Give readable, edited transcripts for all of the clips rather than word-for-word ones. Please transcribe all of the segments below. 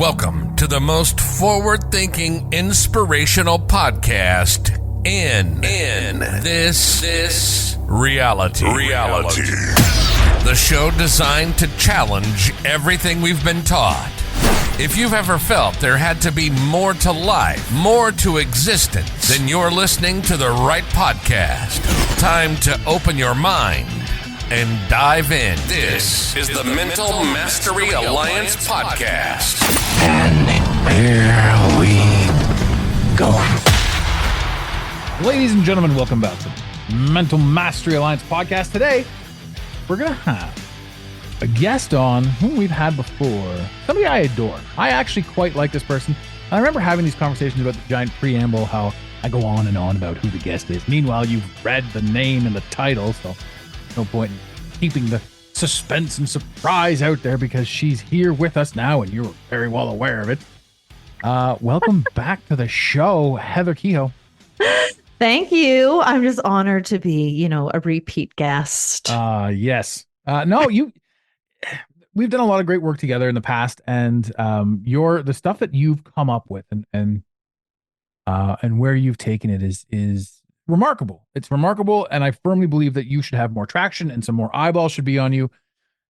Welcome to the most forward-thinking, inspirational podcast in this reality. The show designed to challenge everything we've been taught. If you've ever felt there had to be more to life, more to existence, then you're listening to the right podcast. Time to open your mind and dive in. This is the Mental Mastery Alliance podcast. And here we go. Ladies and gentlemen, welcome back to the Mental Mastery Alliance podcast. Today, we're going to have a guest on whom we've had before. Somebody I adore. I actually quite like this person. I remember having these conversations about the giant preamble, how I go on and on about who the guest is. Meanwhile, you've read the name and the title, so no point in keeping the suspense and surprise out there because she's here with us now and you're very well aware of it. Welcome back to the show, Heather Kehoe. Thank you. I'm just honored to be, a repeat guest. Yes. We've done a lot of great work together in the past, and the stuff that you've come up with and where you've taken it is remarkable. It's remarkable, and I firmly believe that you should have more traction and some more eyeballs should be on you.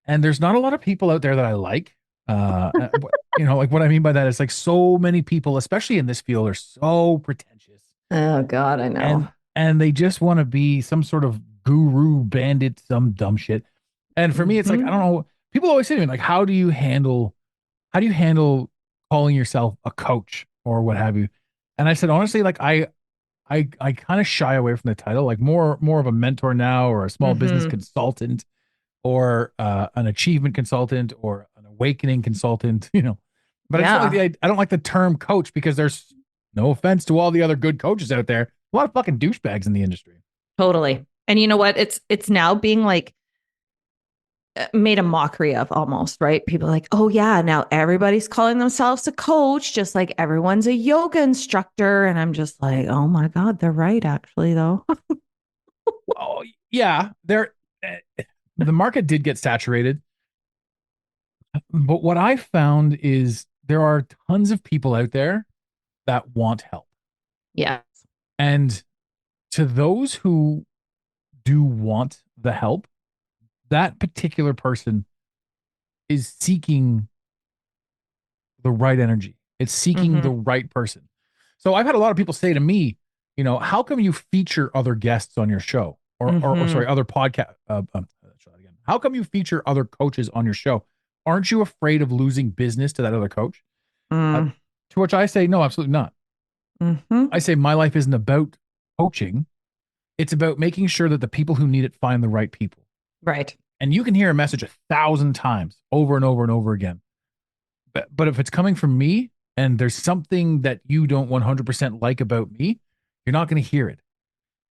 And there's not a lot of people out there that I like. Like what I mean by that is like so many people, especially in this field, are so pretentious. Oh God, I know. And they just want to be some sort of guru bandit, some dumb shit. And for me, it's like, I don't know. People always say to me, like, how do you handle calling yourself a coach or what have you? And I said, honestly, like I kind of shy away from the title, like more of a mentor now, or a small business consultant, or an achievement consultant, or an awakening consultant, But I don't like the term coach because there's no offense to all the other good coaches out there, a lot of fucking douchebags in the industry. Totally. And you know what? It's now being like made a mockery of almost, right? People are like, oh yeah, now everybody's calling themselves a coach, just like everyone's a yoga instructor. And I'm just like, oh my God, they're right, actually, though. Oh yeah, the market did get saturated. But what I found is there are tons of people out there that want help. Yes. And to those who do want the help, that particular person is seeking the right energy. It's seeking the right person. So I've had a lot of people say to me, how come you feature other guests on your show or other podcast? How come you feature other coaches on your show? Aren't you afraid of losing business to that other coach? To which I say, no, absolutely not. I say my life isn't about coaching. It's about making sure that the people who need it find the right people. Right. And you can hear a message 1,000 times over and over and over again. But if it's coming from me and there's something that you don't 100% like about me, you're not going to hear it.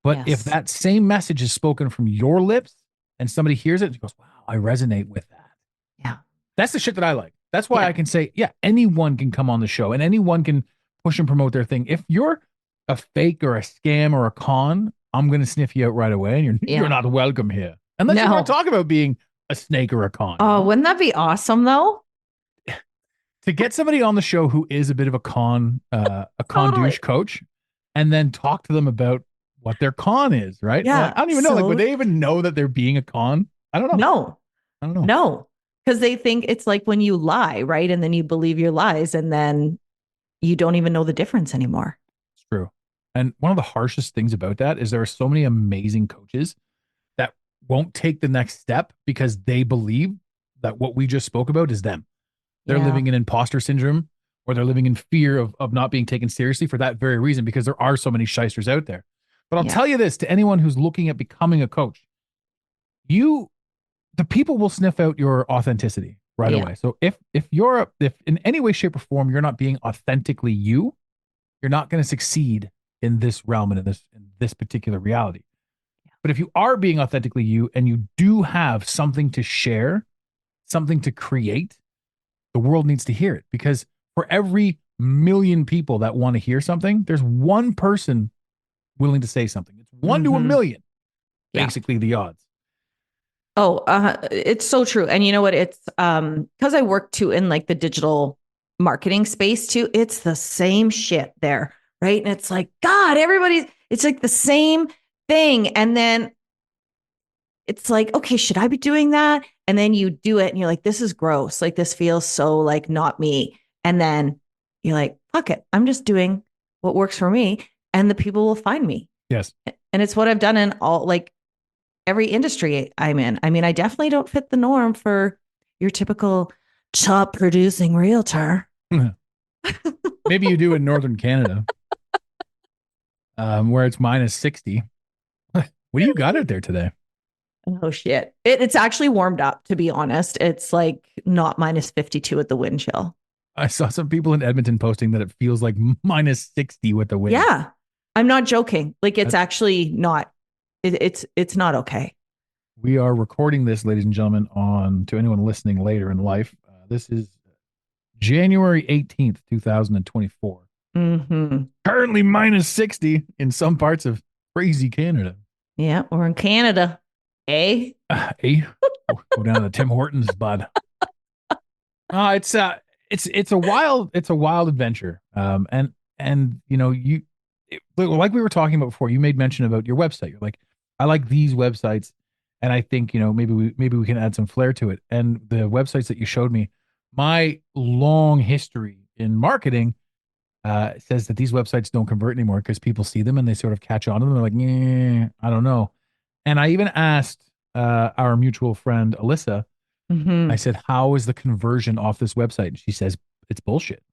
But if that same message is spoken from your lips and somebody hears it and goes, wow, I resonate with that. Yeah. That's the shit that I like. That's why I can say, yeah, anyone can come on the show and anyone can push and promote their thing. If you're a fake or a scam or a con, I'm going to sniff you out right away and you're not welcome here. Unless you want to talk about being a snake or a con. Oh, wouldn't that be awesome though? To get somebody on the show who is a bit of a con douche coach and then talk to them about what their con is, right? Yeah. Like, I don't even know. Like, would they even know that they're being a con? I don't know. No. I don't know. No. Because they think it's like when you lie, right? And then you believe your lies and then you don't even know the difference anymore. It's true. And one of the harshest things about that is there are so many amazing coaches that won't take the next step because they believe that what we just spoke about is them. They're living in imposter syndrome, or they're living in fear of not being taken seriously for that very reason, because there are so many shysters out there. But I'll tell you this, to anyone who's looking at becoming a coach, the people will sniff out your authenticity right away. So if in any way, shape, or form you're not being authentically you, you're not going to succeed in this realm and in this particular reality. But if you are being authentically you and you do have something to share, something to create, the world needs to hear it. Because for every million people that want to hear something, there's one person willing to say something. It's 1 to a million, basically the odds. Oh, it's so true. And you know what? It's because I work too in like the digital marketing space too, it's the same shit there, right? And it's like, God, it's like the same thing. And then it's like, okay, should I be doing that? And then you do it and you're like, this is gross. Like, this feels so like not me. And then you're like, fuck it. I'm just doing what works for me and the people will find me. Yes. And it's what I've done in all, like, every industry I'm in. I mean, I definitely don't fit the norm for your typical top producing realtor. Maybe you do in Northern Canada, where it's minus 60. What do you got out there today? Oh shit. It's actually warmed up, to be honest. It's like not minus 52 at the wind chill. I saw some people in Edmonton posting that it feels like minus 60 with the wind. Yeah. I'm not joking. Like, it's actually not, it's not okay. We are recording this, ladies and gentlemen, to anyone listening later in life. This is January 18th, 2024. Mm-hmm. Currently minus 60 in some parts of crazy Canada. Yeah. We're in Canada. Eh? Go down to Tim Hortons, bud. It's a wild adventure. And you know, like we were talking about before, you made mention about your website. You're like, I like these websites, and I think, you know, maybe we can add some flair to it. And the websites that you showed me, my long history in marketing says that these websites don't convert anymore because people see them and they sort of catch on to them. They're like, I don't know. And I even asked our mutual friend Alyssa. Mm-hmm. I said, "How is the conversion off this website?" And she says, "It's bullshit."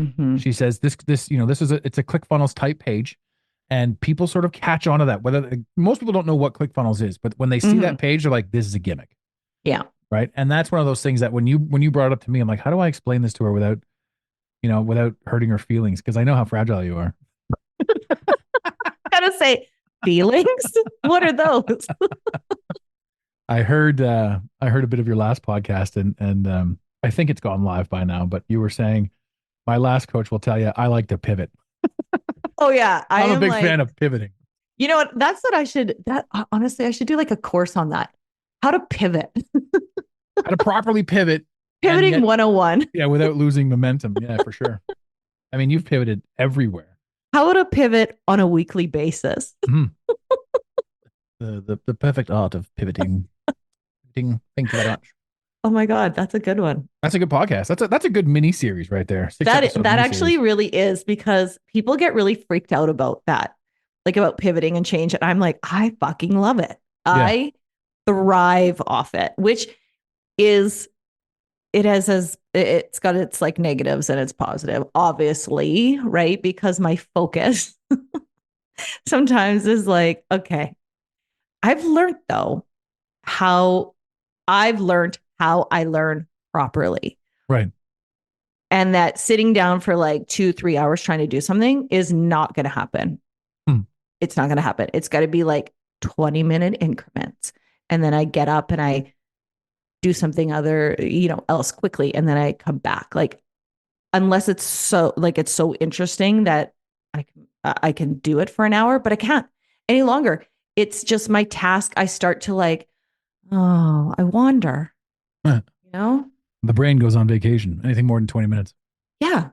Mm-hmm. She says, "This it's a ClickFunnels type page, and people sort of catch on to that. Whether most people don't know what ClickFunnels is, but when they see that page, they're like, this is a gimmick." Yeah. Right. And that's one of those things that when you brought it up to me, I'm like, how do I explain this to her without hurting her feelings? Because I know how fragile you are. Gotta say, feelings? What are those? I heard a bit of your last podcast, and I think it's gone live by now. But you were saying, my last coach will tell you I like to pivot. Oh yeah, I'm a big fan of pivoting. You know what? That's what I should. Honestly, I should do like a course on that. How to pivot. How to properly pivot. Pivoting 101. Yeah, without losing momentum. Yeah, for sure. I mean, you've pivoted everywhere. How to pivot on a weekly basis. Mm-hmm. The perfect art of pivoting. Thank you very much. Oh my God, that's a good one. That's a good podcast. That's a good mini series right there. That actually really is, because people get really freaked out about that, like about pivoting and change. And I'm like, I fucking love it. Yeah. I thrive off it, which is, it's got its like negatives and its positive, obviously, right? Because my focus sometimes is like, okay, I've learned how I learn properly. Right. And that sitting down for like 2-3 hours trying to do something is not going to happen. It's not going to happen. It's got to be like 20-minute increments. And then I get up and I do something else quickly. And then I come back, like, unless it's so interesting that I can do it for an hour, but I can't any longer. It's just my task. I start to like, oh, I wander, The brain goes on vacation. Anything more than 20 minutes. Yeah.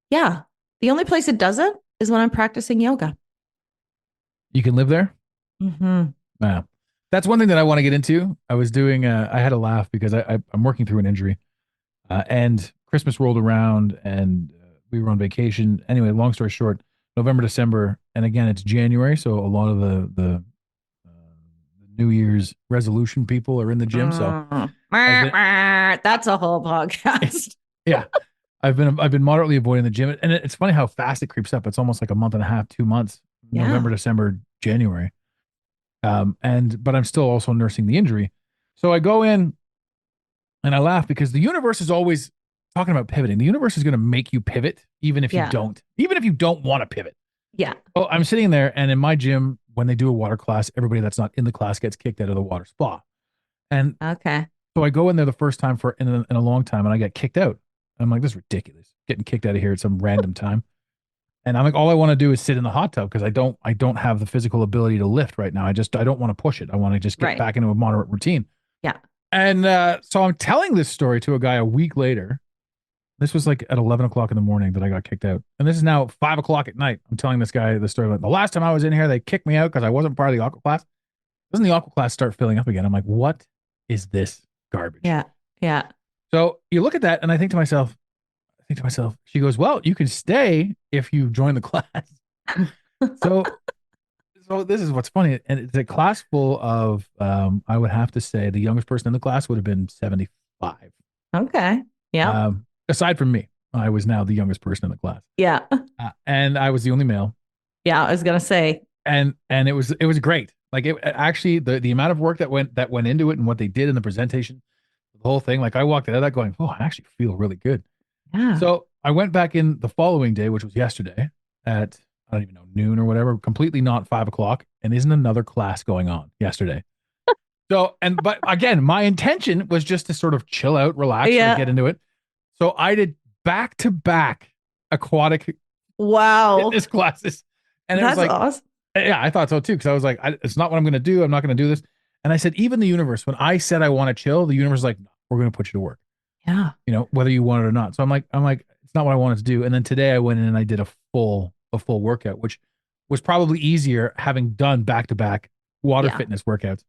Yeah. The only place it doesn't is when I'm practicing yoga. You can live there? Mm-hmm. Wow. That's one thing that I want to get into. I was doing, I had a laugh because I'm working through an injury, and Christmas rolled around and we were on vacation. Anyway, long story short, November, December, and again, it's January. So a lot of the New Year's resolution people are in the gym. So that's a whole podcast. Yeah. I've been moderately avoiding the gym, and it's funny how fast it creeps up. It's almost like a month and a half, 2 months, Yeah. November, December, January. But I'm still also nursing the injury. So I go in and I laugh because the universe is always talking about pivoting. The universe is going to make you pivot, even if you don't want to pivot. Yeah. Oh, I'm sitting there, and in my gym, when they do a water class, everybody that's not in the class gets kicked out of the water spa. And okay. So I go in there the first time in a long time, and I get kicked out. I'm like, this is ridiculous. Getting kicked out of here at some random time. And I'm like, all I want to do is sit in the hot tub because I don't have the physical ability to lift right now. I don't want to push it. I want to just get back into a moderate routine. Yeah. And so I'm telling this story to a guy a week later, This was like at 11 o'clock in the morning that I got kicked out. And this is now 5 o'clock at night. I'm telling this guy the story. Like, the last time I was in here, they kicked me out because I wasn't part of the aqua class. Doesn't the aqua class start filling up again? I'm like, what is this garbage? Yeah. Yeah. So you look at that and I think to myself, she goes, well, you can stay if you join the class. So so this is what's funny. And it's a class full of I would have to say the youngest person in the class would have been 75. Okay. Yeah. Aside from me, I was now the youngest person in the class. Yeah. And I was the only male. Yeah. I was going to say, And it was great. Like it actually the amount of work that went into it and what they did in the presentation, the whole thing. Like I walked out of that going, oh, I actually feel really good. yeah. So I went back in the following day, which was yesterday at, I don't even know, noon or whatever, completely not 5 o'clock. And isn't another class going on yesterday? But again, my intention was just to sort of chill out, relax, sort Yeah. of get into it. So I did back to back aquatic Wow. fitness classes. And it That's was like, awesome. yeah, I thought so too. Cause I was like, it's not what I'm going to do. I'm not going to do this. And I said, even the universe, when I said I want to chill, the universe was like, no, we're going to put you to work, Yeah. whether you want it or not. So I'm like, it's not what I wanted to do. And then today I went in and I did a full workout, which was probably easier having done back to back water Yeah. fitness workouts.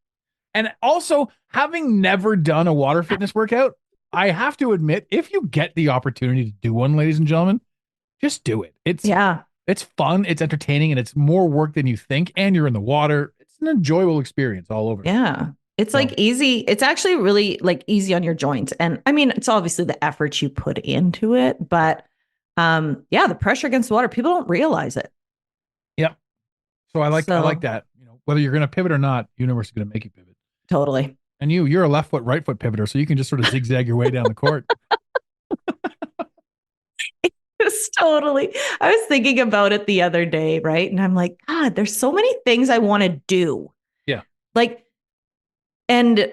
And also having never done a water fitness workout, I have to admit, if you get the opportunity to do one, ladies and gentlemen, just do it. Yeah. It's fun, it's entertaining, and it's more work than you think. And you're in the water. It's an enjoyable experience all over. Yeah. It's like easy. It's actually really like easy on your joints. And I mean, it's obviously the effort you put into it, but yeah, the pressure against the water, people don't realize it. Yeah. So I like So- that. Whether you're going to pivot or not, universe is going to make you pivot. Totally. And you're a left foot, right foot pivoter, so you can just sort of zigzag your way down the court. It's totally. I was thinking about it the other day, right? And I'm like, God, there's so many things I want to do. Yeah. Like, and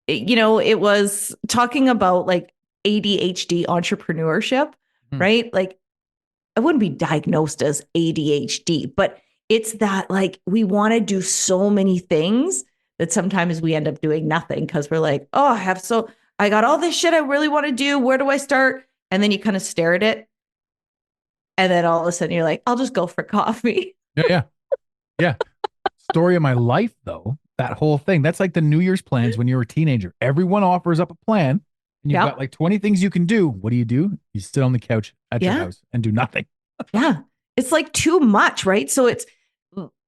it was talking about like ADHD entrepreneurship, right? Like, I wouldn't be diagnosed as ADHD, but it's that like we want to do so many things that sometimes we end up doing nothing because we're like, oh, I got all this shit I really want to do. Where do I start? And then you kind of stare at it. And then all of a sudden you're like, I'll just go for coffee. Yeah. Story of my life, though, that whole thing. That's like the New Year's plans when you're a teenager. Everyone offers up a plan and you've got like 20 things you can do. What do? You sit on the couch at your house and do nothing. Yeah. It's like too much, right? So it's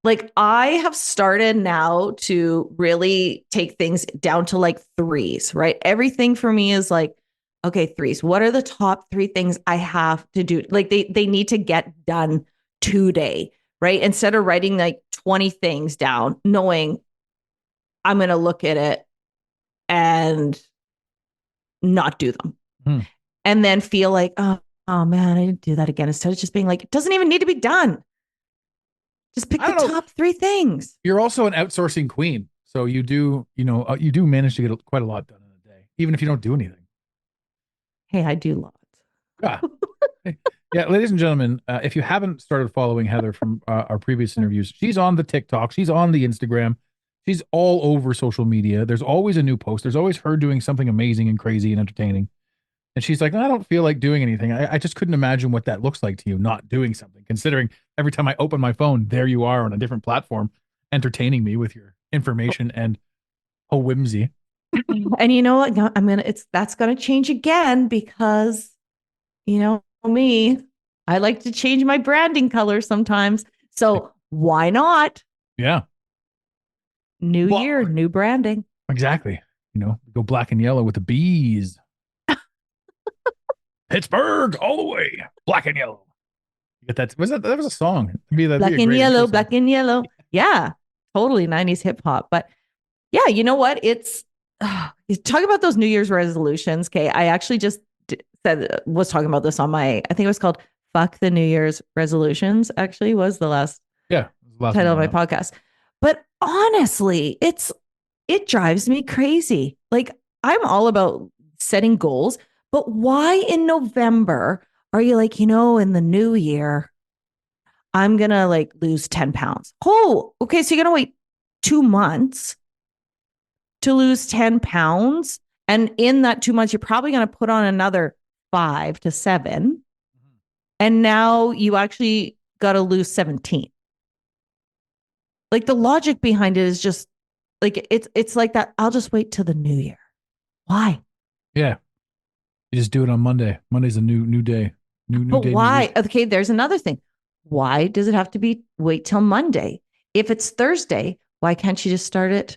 like I have started now to really take things down to like threes, right? Everything for me is like, okay, threes. What are the top 3 things I have to do? Like they need to get done today, right? Instead of writing like 20 things down, knowing I'm going to look at it and not do them. And then feel like, oh man, I didn't do that again. Instead of just being like, it doesn't even need to be done. Just pick the top 3 things. You're also an outsourcing queen. So you do manage to get quite a lot done in a day, even if you don't do anything. Hey, I do lots. Yeah, ladies and gentlemen, if you haven't started following Heather from our previous interviews, she's on the TikTok, she's on the Instagram, she's all over social media. There's always a new post. There's always her doing something amazing and crazy and entertaining. And she's like, I don't feel like doing anything. I just couldn't imagine what that looks like to you, not doing something, considering every time I open my phone, there you are on a different platform, entertaining me with your information and whimsy. And you know what? That's going to change again because, me, I like to change my branding color sometimes. So why not? Yeah. New year, new branding. Exactly. Go black and yellow with the bees. Pittsburgh all the way, black and yellow. You get that? That was a song. Black and yellow, black and yellow. Yeah, totally 90s hip hop. But yeah, you know what? It's talk about those New Year's resolutions. Okay, I actually just was talking about this on I think it was called "Fuck the New Year's Resolutions." Actually, was the last title of my podcast. But honestly, it drives me crazy. Like I'm all about setting goals. But why in November are you like, in the new year, I'm going to like lose 10 pounds. Oh, okay. So you're going to wait 2 months to lose 10 pounds. And in that 2 months, you're probably going to put on another 5 to 7. And now you actually got to lose 17. Like the logic behind it is just like, it's like that. I'll just wait till the new year. Why? Yeah. You just do it on Monday. Monday's a new day. New But day. why? Okay, there's another thing. Why does it have to be wait till Monday? If it's Thursday, why can't you just start it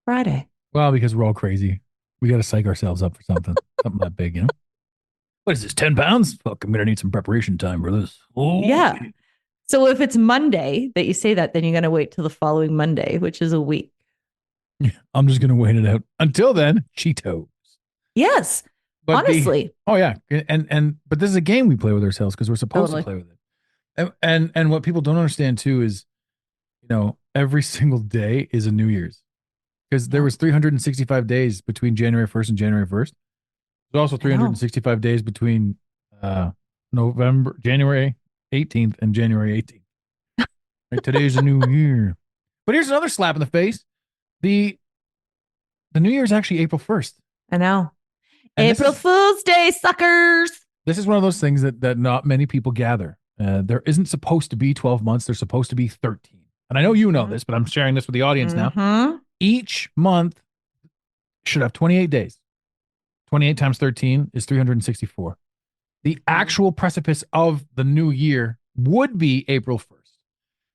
Friday? Well, because we're all crazy. We got to psych ourselves up for something that big, you know? What is this, 10 pounds? Fuck, I'm going to need some preparation time for this. Oh. Yeah. So if it's Monday that you say that, then you're going to wait till the following Monday, which is a week. I'm just going to wait it out. Until then, Cheetos. Yes. But honestly. Oh yeah. But this is a game we play with ourselves because we're supposed to play with it. And what people don't understand too is, every single day is a New Year's. Because there was 365 days between January 1st and January 1st. There's also 365 days between January 18th and January 18th. Right, today's a new year. But here's another slap in the face. The New Year is actually April 1st. I know. And April Fool's Day, suckers. This is one of those things that not many people gather. There isn't supposed to be 12 months. There's supposed to be 13. And I know you know this, but I'm sharing this with the audience now. Each month should have 28 days. 28 times 13 is 364. The actual precipice of the new year would be April 1st.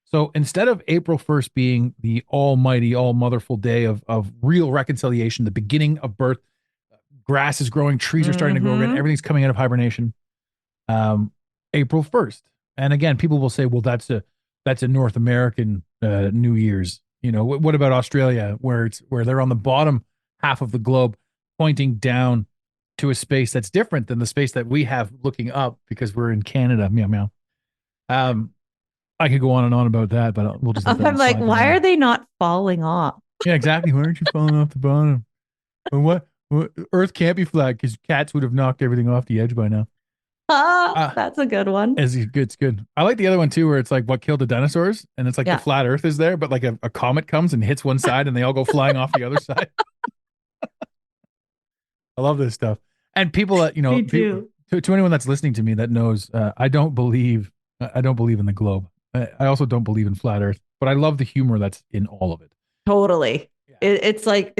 So instead of April 1st being the almighty, all motherful day of real reconciliation, the beginning of birth, grass is growing, trees are starting to grow again, everything's coming out of hibernation. April 1st. And again, people will say, well, that's a North American New Year's. What about Australia, where they're on the bottom half of the globe, pointing down to a space that's different than the space that we have looking up because we're in Canada. Meow meow. I could go on and on about that, but we'll just. I'm like, why are they not falling off? Yeah, exactly. Why aren't you falling off the bottom? And what? Earth can't be flat because cats would have knocked everything off the edge by now. That's a good one. It's good. I like the other one too, where it's like what killed the dinosaurs, and it's like the flat Earth is there, but like a comet comes and hits one side, and they all go flying off the other side. I love this stuff, and people that Me too. To anyone that's listening to me that knows, I don't believe in the globe. I also don't believe in flat Earth, but I love the humor that's in all of it. Totally. Yeah. It's like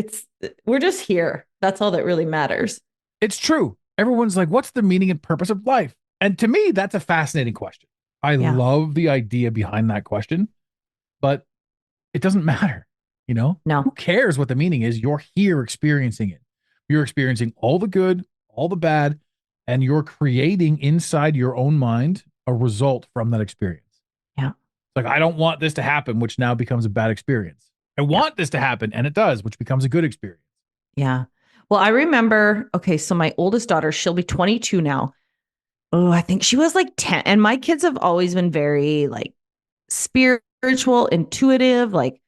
we're just here. That's all that really matters. It's true. Everyone's like, what's the meaning and purpose of life? And to me, that's a fascinating question. I love the idea behind that question, but it doesn't matter. No. Who cares what the meaning is? You're here experiencing it. You're experiencing all the good, all the bad, and you're creating inside your own mind a result from that experience. Yeah. Like, I don't want this to happen, which now becomes a bad experience. I want this to happen, and it does, which becomes a good experience. Yeah. Well, I remember, so my oldest daughter, she'll be 22 now. Oh, I think she was like 10. And my kids have always been very like spiritual, intuitive. Like,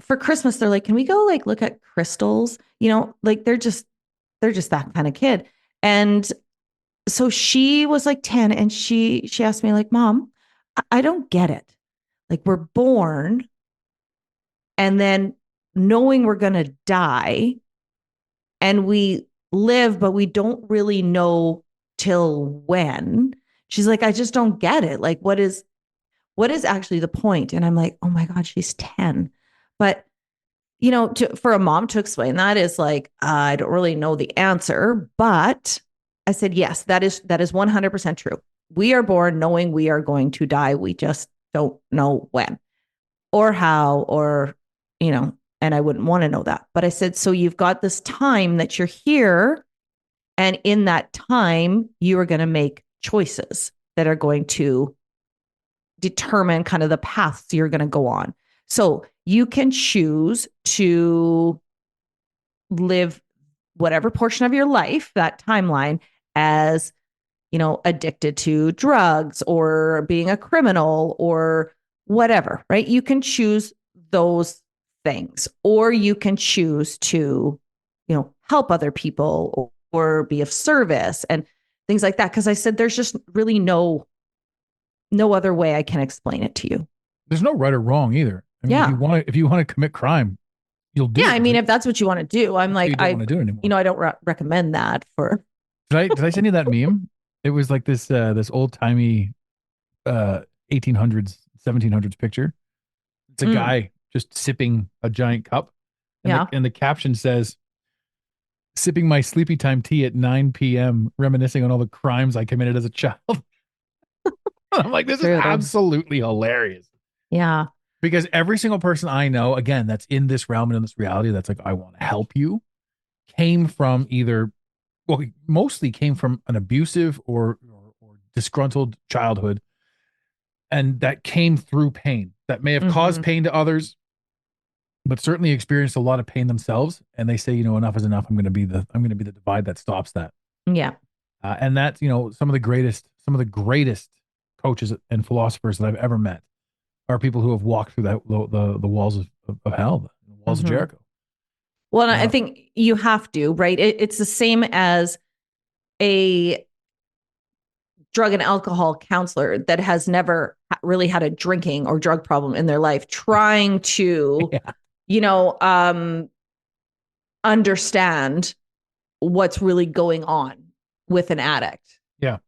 for Christmas, they're like, can we go like look at crystals? Like they're just that kind of kid. And so she was like 10 and she asked me like, Mom, I don't get it. Like we're born and then knowing we're going to die. And we live, but we don't really know till when. She's like, I just don't get it. Like, what is actually the point? And I'm like, oh my God, she's 10. But, for a mom to explain that is like, I don't really know the answer. But I said, yes, that is 100% true. We are born knowing we are going to die. We just don't know when or how or, and I wouldn't want to know that. But I said, so you've got this time that you're here. And in that time, you are going to make choices that are going to determine kind of the paths you're going to go on. So you can choose to live whatever portion of your life, that timeline, as, addicted to drugs or being a criminal or whatever, right? You can choose those things, or you can choose to, help other people or be of service and things like that. Because I said, there's just really no other way I can explain it to you. There's no right or wrong either. I mean, if you want to commit crime, you'll do it. Yeah, I mean, if that's what you want to do, I'm like, I don't want to do it anymore. I don't recommend that for Did I send you that meme? It was like this old timey 1800s 1700s picture. It's a Mm, guy just sipping a giant cup, and yeah. the caption says, "Sipping my sleepy time tea at 9 p.m., reminiscing on all the crimes I committed as a child." I'm like, this is True though. absolutely hilarious. Yeah. Because every single person I know, again, that's in this realm and in this reality, that's like, I want to help you, came from either, well, mostly came from an abusive or disgruntled childhood. And that came through pain that may have caused Hmm. pain to others, but certainly experienced a lot of pain themselves. And they say, enough is enough. I'm going to be the divide that stops that. Yeah. And that's, some of the greatest coaches and philosophers that I've ever met are people who have walked through the walls of hell, the walls of Hmm. Jericho. Well, I Uh, think you have to, right? It's the same as a drug and alcohol counselor that has never really had a drinking or drug problem in their life, trying to, yeah, you know, understand what's really going on with an addict. yeah.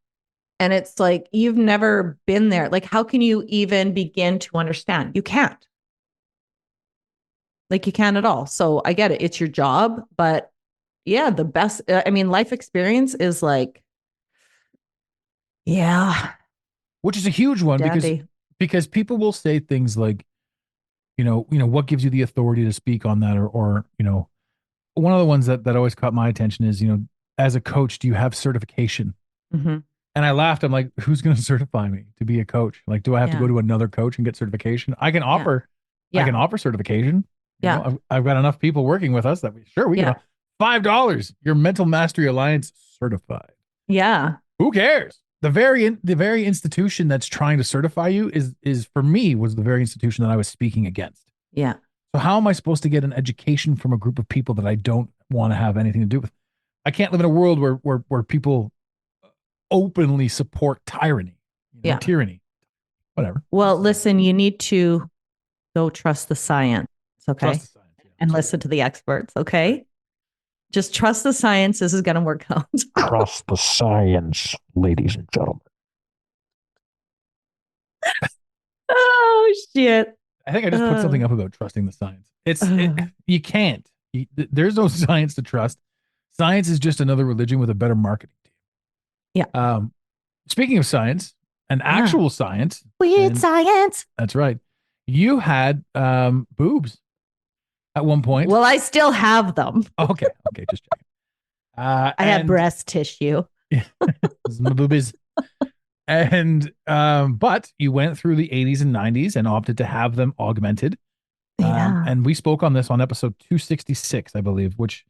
And it's like, you've never been there. Like, how can you even begin to understand? You can't. Like, you can't at all. So I get it. It's your job. But yeah, the best, I mean, life experience is like, yeah, Which is a huge one daddy. because people will say things like, what gives you the authority to speak on that, or one of the ones that always caught my attention is, as a coach, do you have certification? Hmm. And I laughed. I'm like, who's going to certify me to be a coach? Like, do I have to go Yeah. to another coach and get certification? I can Yeah. offer, I Yeah. can offer certification. Yeah. I've got enough people working with us that we can, Yeah. $5, your Mental Mastery Alliance certified. Yeah. Who cares? The very institution that's trying to certify you is for me was the very institution that I was speaking against. Yeah. So how am I supposed to get an education from a group of people that I don't want to have anything to do with? I can't live in a world where people openly support tyranny, Yeah. tyranny, whatever. Well, listen, you need to go trust the science. Trust Okay. the science. Yeah, And absolutely. listen to the experts. Okay. Just trust the science. This is going to work out. Trust the science, ladies and gentlemen. Oh, shit. I think I just put Uh, something up about trusting the science. uh, You can't. There's no science to trust. Science is just another religion with a better marketing team. yeah. Speaking of science and Yeah. actual science, Weird and science. that's right. You had boobs at one point. Well, I still have them. Okay, okay, just checking. I have And breast tissue. this is my boobies. And but you went through the 80s and 90s and opted to have them augmented. Yeah. And we spoke on this on episode 266, I believe, which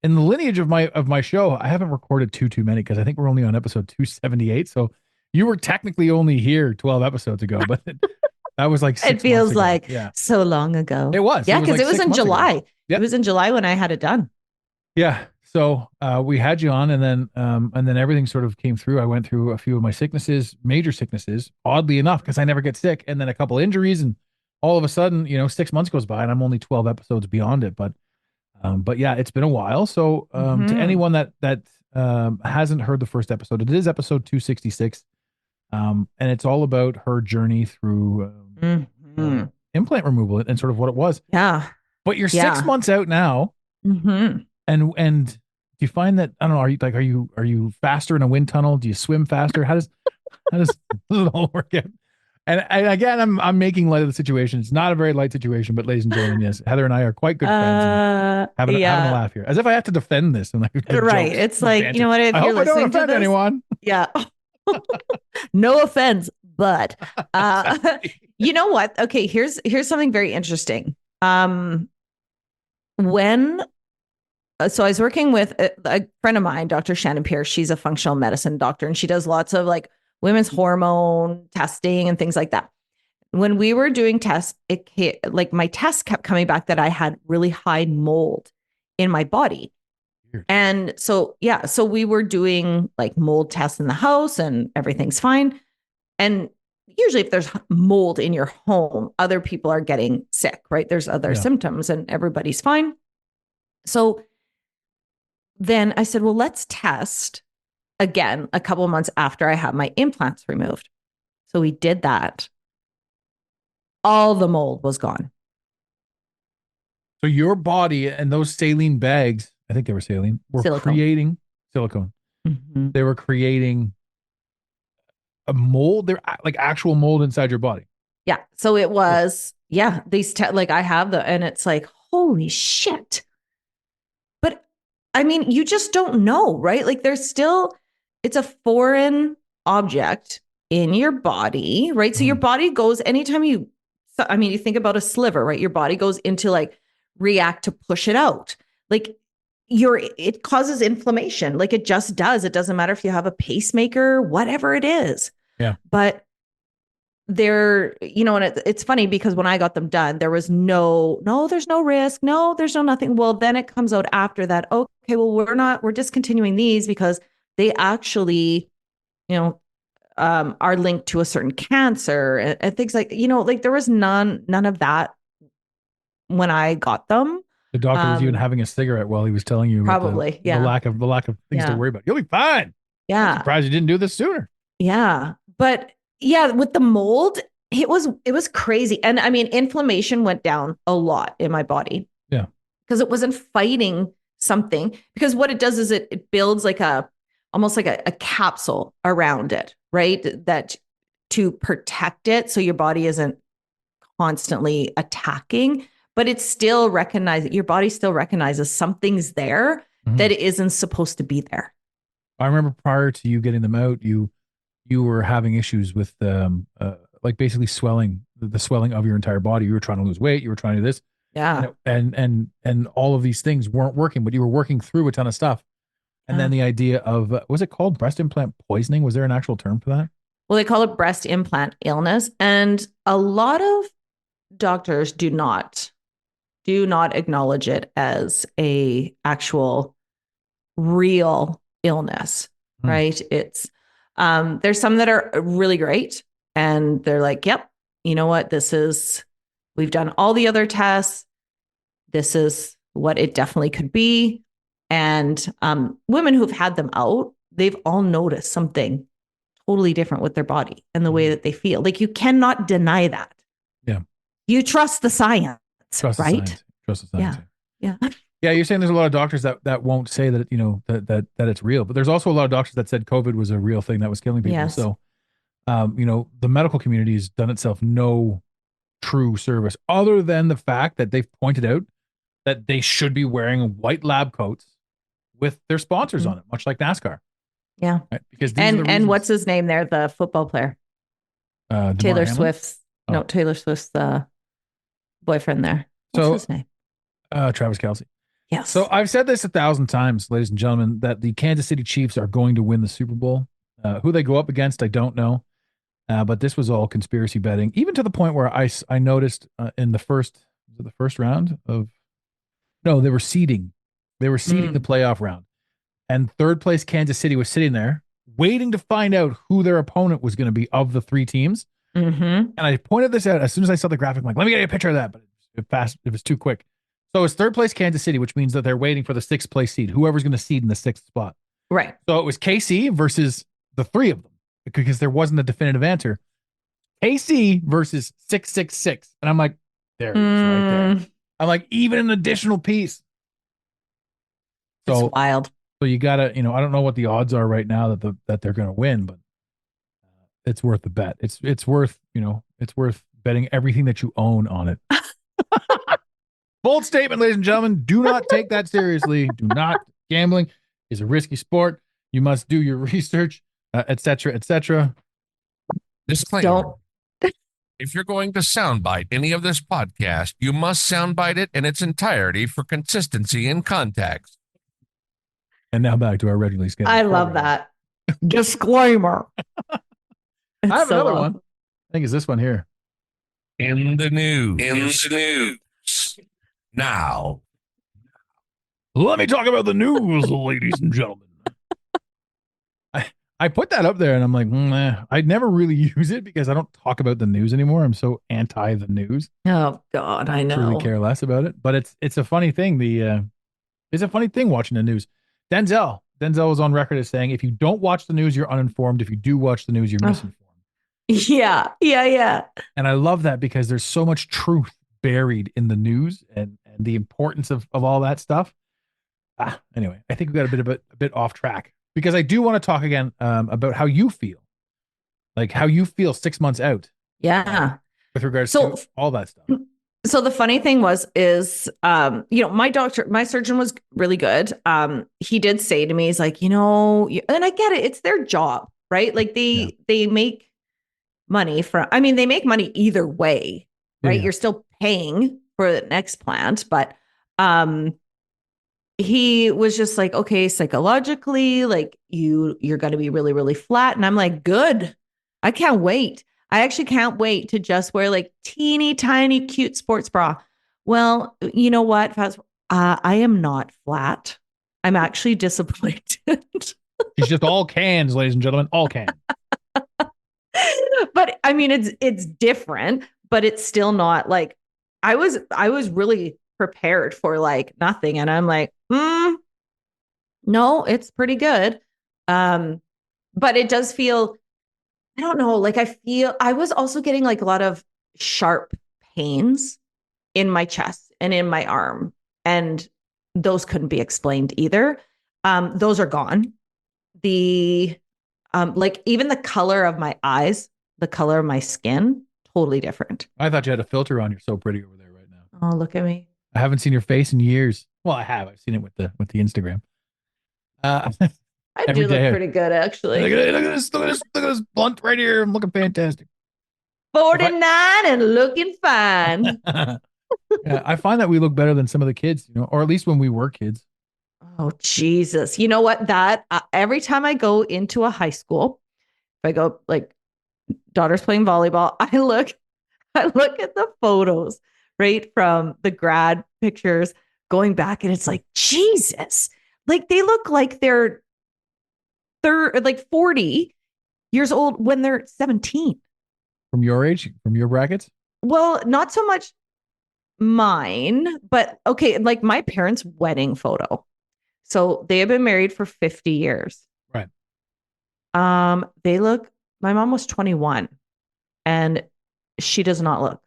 in the lineage of my show, I haven't recorded too many because I think we're only on episode 278. So you were technically only here 12 episodes ago, but that was like It 6 months feels ago. like Yeah, so long ago. it was. Yeah, It was because like it was six in months ago. July. Yep. It was in July when I had it done. Yeah. So we had you on, and then everything sort of came through. I went through a few of my sicknesses, major sicknesses, oddly enough, because I never get sick, and then a couple injuries, and all of a sudden, 6 months goes by, and I'm only 12 episodes beyond it. But yeah, it's been a while. So to Hmm. anyone that hasn't heard the first episode, it is episode 266, and it's all about her journey through Hmm. implant removal and sort of what it was. Yeah. But you're six Yeah. months out now. Hmm. And do you find that, I don't know, are you faster in a wind tunnel? Do you swim faster? How does it all work out? And again, I'm making light of the situation. It's not a very light situation, but ladies and gentlemen, yes, Heather and I are quite good friends and having a Yeah. laugh here, as if I have to defend this and like the Right. jokes, It's the like, you banter. know what? If I you're hope I don't listening to offend this, anyone. yeah. No offense, but you know what? Okay, here's something very interesting. When so I was working with a friend of mine, Dr. Shannon Pierce. She's a functional medicine doctor, and she does lots of like women's hormone testing and things like that. When we were doing tests, like my tests kept coming back that I had really high mold in my body. Weird. And so, yeah, so we were doing like mold tests in the house and everything's fine. And usually, if there's mold in your home, other people are getting sick, right? There's other Yeah. symptoms and everybody's fine. So then I said, well, let's test again a couple of months after I had my implants removed. So we did that. All the mold was gone. So your body and those saline bags, I think they were saline, were Silicone. creating silicone. Mhm. They were creating a mold. They're like actual mold inside your body. Yeah. So it was, yeah, like I have and it's like, holy shit. But I mean, you just don't know, right? Like it's a foreign object in your body, right? So your body goes anytime you think about a sliver, right? Your body goes into like react to push it out. Like it causes inflammation. Like it just does. It doesn't matter if you have a pacemaker, whatever it is. Yeah. But and it's funny because when I got them done, there was there's no risk. No, there's no nothing. Well, then it comes out after that. Okay, well, we're discontinuing these because they actually, are linked to a certain cancer and things like, like there was none of that when I got them. The doctor was even having a cigarette while he was telling you probably, the lack of things to worry about. You'll be fine. Yeah. I'm surprised you didn't do this sooner. Yeah. But yeah, with the mold, it was crazy. And I mean, inflammation went down a lot in my body. Yeah. Because it wasn't fighting something. Because what it does is it builds like almost like a capsule around it, right? That to protect it so your body isn't constantly attacking, but it's still your body still recognizes something's there that it isn't supposed to be there. I remember prior to you getting them out, you were having issues with like basically swelling, the swelling of your entire body. You were trying to lose weight, you were trying to do this. Yeah. And all of these things weren't working, but you were working through a ton of stuff. And then the idea of was it called breast implant poisoning? Was there an actual term for that? Well, they call it breast implant illness, and a lot of doctors do not acknowledge it as a actual real illness, right? It's there's some that are really great and they're like, yep, you know what, we've done all the other tests, this is what it definitely could be. And women who've had them out, they've all noticed something totally different with their body and the way that they feel. Like you cannot deny that. Yeah. You trust the science, right? Trust the science. Yeah. Yeah, you're saying there's a lot of doctors that won't say that, that it's real, but there's also a lot of doctors that said COVID was a real thing that was killing people. Yes. So, the medical community has done itself no true service other than the fact that they've pointed out that they should be wearing white lab coats with their sponsors on it, much like NASCAR. Yeah. Right? Because and what's his name there? The football player. Taylor Swift's boyfriend there. What's his name? Travis Kelce. Yes. So I've said this 1,000 times, ladies and gentlemen, that the Kansas City Chiefs are going to win the Super Bowl. Who they go up against, I don't know. But this was all conspiracy betting, even to the point where I noticed in the first round of, no, they were seeding. They were seeding the playoff round. And third place Kansas City was sitting there waiting to find out who their opponent was going to be of the three teams. And I pointed this out as soon as I saw the graphic. I'm like, let me get a picture of that. But it was too quick. So it's third place Kansas City, which means that they're waiting for the sixth place seed, whoever's going to seed in the sixth spot. Right. So it was KC versus the three of them because there wasn't a definitive answer. KC versus 666. And I'm like, there it is right there. I'm like, even an additional piece. So it's wild. So you gotta, I don't know what the odds are right now that they're going to win, but it's worth the bet. It's worth, it's worth betting everything that you own on it. Bold statement, ladies and gentlemen. Do not take that seriously. Do not. Gambling is a risky sport. You must do your research, et cetera, et cetera. Disclaimer. If you're going to soundbite any of this podcast, you must soundbite it in its entirety for consistency and context. And now back to our regularly scheduled I love that. Disclaimer. I have another one. I think it's this one here. In the news. Now. Let me talk about the news, ladies and gentlemen. I put that up there and I'm like, I'd never really use it because I don't talk about the news anymore. I'm so anti the news. Oh God, I know. I really care less about it. But it's a funny thing. It's a funny thing watching the news. Denzel Denzel was on record as saying, if you don't watch the news, you're uninformed. If you do watch the news, you're Oh, misinformed. yeah. And I love that because there's so much truth buried in the news and the importance of all that stuff. Anyway, I think we got a bit off track because I do want to talk again about how you feel, like how you feel 6 months out Yeah. with regards So to all that stuff. So the funny thing is, my surgeon was really good. He did say to me, he's like, and I get it. It's their job, right? Like they make money they make money either way, right? Yeah. You're still paying for the next plant, but, he was just like, okay, psychologically, like you're going to be really, really flat. And I'm like, good. I can't wait. I actually can't wait to just wear like teeny tiny cute sports bra. Well, you know what? I am not flat. I'm actually disappointed. She's just all cans, ladies and gentlemen, all cans. But I mean, it's different, but it's still not like I was really prepared for like nothing. And I'm like, no, it's pretty good. But it does feel, I don't know, like I was also getting like a lot of sharp pains in my chest and in my arm. And those couldn't be explained either. Those are gone. The like even the color of my eyes, the color of my skin, totally different. I thought you had a filter on. You're so pretty over there right now. Oh, look at me. I haven't seen your face in years. Well, I have. I've seen it with the Instagram. I Every do look day. pretty good, actually. Look at this! Look at this blunt right here. I'm looking fantastic. 49 and looking fine. Yeah, I find that we look better than some of the kids, or at least when we were kids. Oh, Jesus. You know what? Every time I go into a high school, if I go like daughter's playing volleyball, I look at the photos, right, from the grad pictures going back, and it's like, Jesus, like they look like they're like 40 years old when they're 17. From your age, from your brackets? Well, not so much mine, but okay, like my parents' wedding photo. So they have been married for 50 years. Right. My mom was 21 and she does not look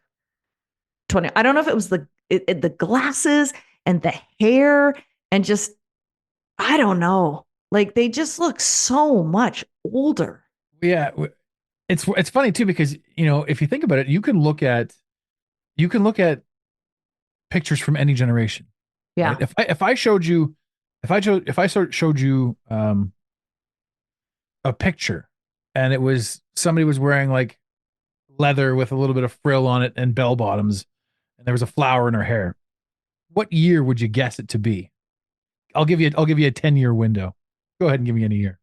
20. I don't know if it was the glasses and the hair and just, I don't know. Like they just look so much older. Yeah. It's funny too, because, if you think about it, you can look at pictures from any generation. Yeah. Right? If I showed you a picture and it was somebody was wearing like leather with a little bit of frill on it and bell bottoms and there was a flower in her hair, what year would you guess it to be? I'll give you a 10-year window. Go ahead and give me any year.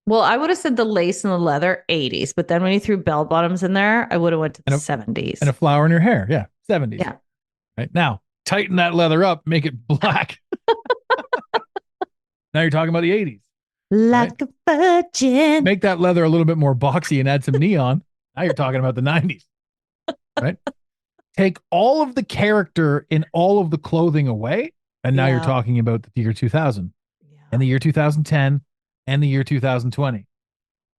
Well, I would have said the lace and the leather 80s, but then when you threw bell bottoms in there, I would have went to the 70s. And a flower in your hair. Yeah. 70s. Yeah. Right now, tighten that leather up, make it black. Now you're talking about the 80s. Like a virgin. Make that leather a little bit more boxy and add some neon. Now you're talking about the 90s. Right? Take all of the character in all of the clothing away, and now you're talking about the year 2000 and the year 2010 and the year 2020.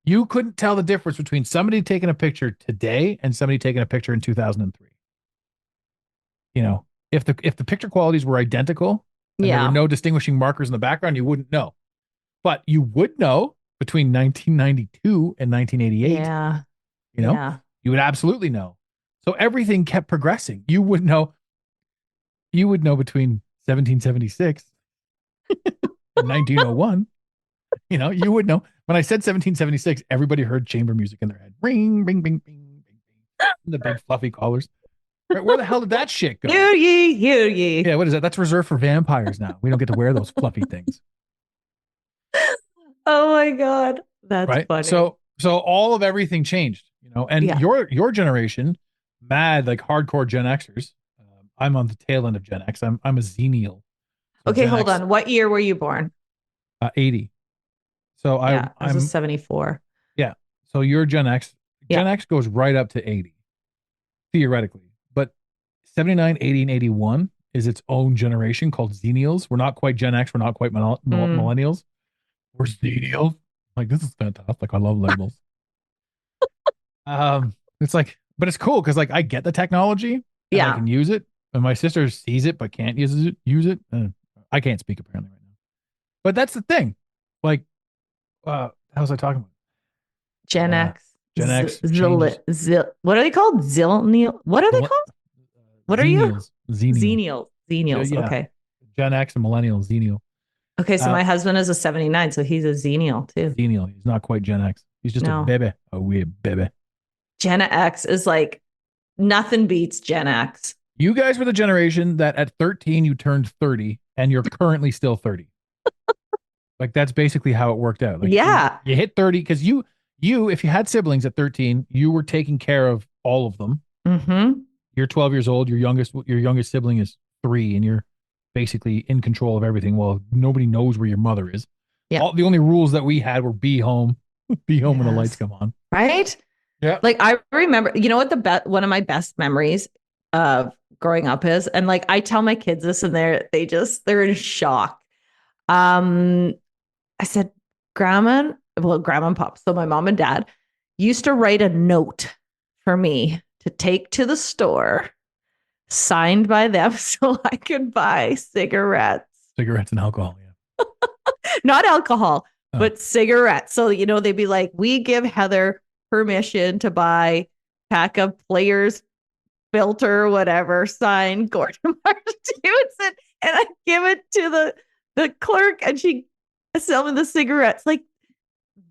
You couldn't tell the difference between somebody taking a picture today and somebody taking a picture in 2003. If the picture qualities were identical and there were no distinguishing markers in the background, you wouldn't know. But you would know between 1992 and 1988. Yeah. You would absolutely know. So everything kept progressing. You would know between 1776 and 1901. You would know. When I said 1776, everybody heard chamber music in their head. Ring, ring, bing, bing, bing, bing. The big fluffy collars. Where the hell did that shit go? Hear ye. Yeah, what is that? That's reserved for vampires now. We don't get to wear those fluffy things. Oh my God. That's funny. So all of everything changed, and your generation, mad, like hardcore Gen Xers. I'm on the tail end of Gen X. I'm a Xennial. So okay, Gen hold X, on. What year were you born? 80. So I'm a 74. Yeah. So you're Gen X. Gen X goes right up to 80, theoretically. But 79, 80, and 81 is its own generation called Xennials. We're not quite Gen X. We're not quite millennials. We're Xennials. Like, this is fantastic. I love labels. It's like, but it's cool because like I get the technology and I can use it, and my sister sees it but can't use it. I can't speak apparently right now. But that's the thing. Like, how was I talking about? Gen X. Gen X. What are they called? Zillennial. What are they called? What are you? Xennials. Xennials. Yeah. Okay. Gen X and millennials. Xennial. Okay. So my husband is a 79, so he's a Xennial too. Xennial. He's not quite Gen X. He's just a baby. A weird baby. Gen X is like nothing beats Gen X. You guys were the generation that at 13 you turned 30 and you're currently still 30. Like that's basically how it worked out. Like you hit 30 because you if you had siblings at 13, you were taking care of all of them. Mm-hmm. You're 12 years old. Your youngest sibling is 3, and you're basically in control of everything. Well, nobody knows where your mother is. Yeah. The only rules that we had were be home when the lights come on. Right. Yeah. Like I remember, you know what one of my best memories of growing up is, and like I tell my kids this, and they're in shock. I said, Grandma and Pop, so my mom and dad used to write a note for me to take to the store, signed by them, so I could buy cigarettes and alcohol. Yeah. Not alcohol, but cigarettes. So, they'd be like, we give Heather permission to buy pack of Players filter, whatever, signed Gordon Martin Stevenson. And I give it to the clerk, and she sell me the cigarettes. Like,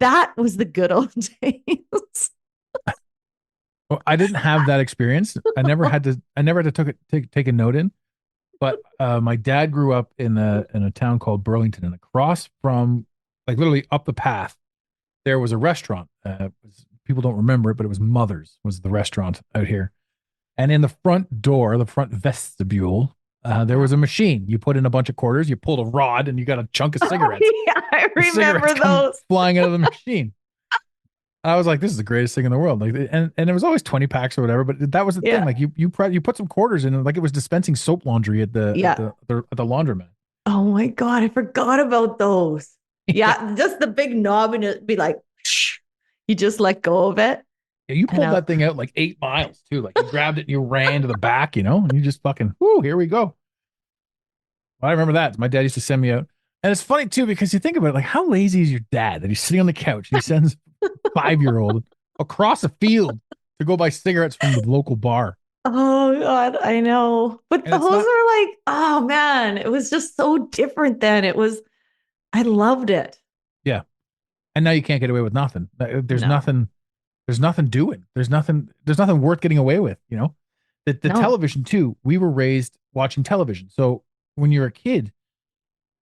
that was the good old days. Well, I didn't have that experience. I never had to take a note in. But my dad grew up in a town called Burlington, and across from, like, literally up the path, there was a restaurant. People don't remember it, but it was Mother's was the restaurant out here. And in the front door, the front vestibule, there was a machine. You put in a bunch of quarters, you pulled a rod, and you got a chunk of cigarettes. Yeah, I remember those flying out of the machine. I was like, this is the greatest thing in the world. Like, and it was always 20 packs or whatever, but that was the thing. Like you put some quarters in, and like it was dispensing soap laundry at the laundromat. Oh my God, I forgot about those. Yeah, just the big knob, and it'd be like, shh, you just let go of it. Yeah, you pulled that thing out like 8 miles too. Like you grabbed it and you ran to the back, and you just fucking, whoo, here we go. I remember that. My dad used to send me out. And it's funny too, because you think about it, like how lazy is your dad that he's sitting on the couch and he sends a 5-year-old across a field to go buy cigarettes from the local bar. Oh God, I know. But those are like, oh man, it was just so different then. I loved it. Yeah. And now you can't get away with nothing. There's nothing doing. There's nothing worth getting away with, The television too, we were raised watching television. So when you're a kid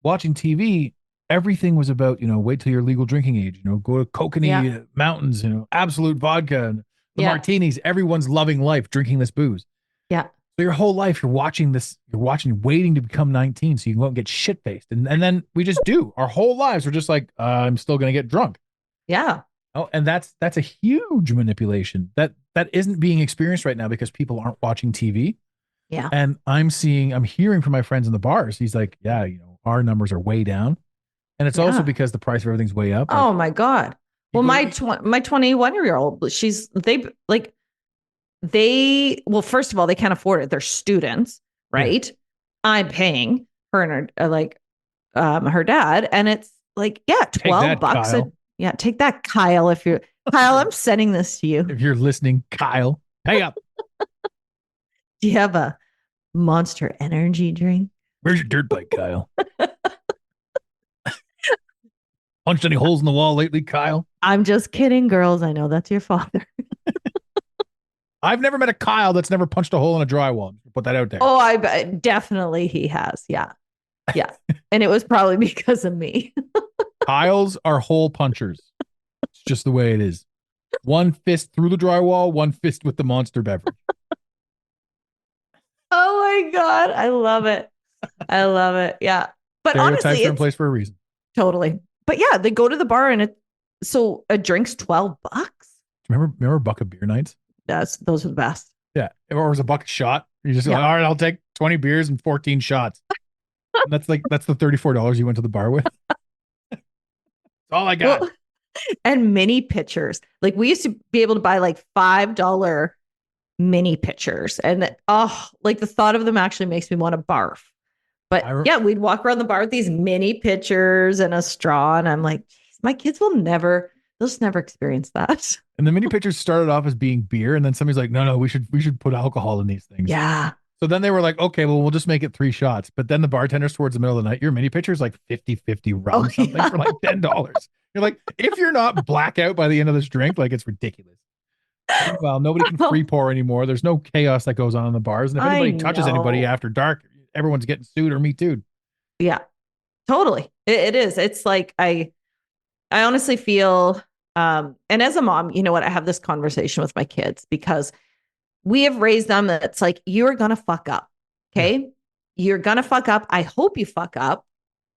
watching TV, everything was about, wait till you're legal drinking age, go to Kokanee Mountains, Absolute vodka, the martinis. Everyone's loving life, drinking this booze. Yeah. So your whole life, you're waiting to become 19 so you can go and get shit faced. And then we just do. Our whole lives, we're just like, I'm still going to get drunk. Yeah. Oh, and that's a huge manipulation that isn't being experienced right now because people aren't watching TV. Yeah. And I'm hearing from my friends in the bars. He's like, yeah, our numbers are way down. And it's also because the price of everything's way up. Oh my God. Well, my 21-year-old, well, first of all, they can't afford it. They're students, right? Yeah. I'm paying her and her dad. And it's like, $12. Take that, Kyle. Kyle, I'm sending this to you. If you're listening, Kyle, pay up. Do you have a Monster Energy drink? Where's your dirt bike, Kyle? Punched any holes in the wall lately, Kyle? I'm just kidding, girls. I know that's your father. I've never met a Kyle that's never punched a hole in a drywall. Put that out there. Oh, definitely he has. Yeah. Yeah. And it was probably because of me. Kyles are hole punchers. It's just the way it is. One fist through the drywall, one fist with the Monster beverage. Oh my God. I love it. I love it. Yeah. But stereotypes honestly, are in place for a reason. Totally. But yeah, they go to the bar and a drink's $12. Remember a buck of beer nights? Those are the best. Yeah. Or it was a buck shot. You just like, all right, I'll take 20 beers and 14 shots. And that's the $34 you went to the bar with. That's all I got. Well, and mini pitchers. Like we used to be able to buy like $5 mini pitchers. And like the thought of them actually makes me want to barf. But yeah, we'd walk around the bar with these mini pitchers and a straw. And I'm like, geez, my kids they'll just never experience that. And the mini pitchers started off as being beer, and then somebody's like, no, we should put alcohol in these things. Yeah. So then they were like, okay, well, we'll just make it 3 shots. But then the bartenders towards the middle of the night, your mini pitcher is like 50-50 rum something for like $10. You're like, if you're not blackout by the end of this drink, like it's ridiculous. Well, nobody can free pour anymore. There's no chaos that goes on in the bars. And if anybody touches anybody after dark, everyone's getting sued or me too. Yeah, totally. It is. It's like, I honestly feel, and as a mom, you know what? I have this conversation with my kids because we have raised them that it's like, you're going to fuck up. Okay. Yeah. You're going to fuck up. I hope you fuck up.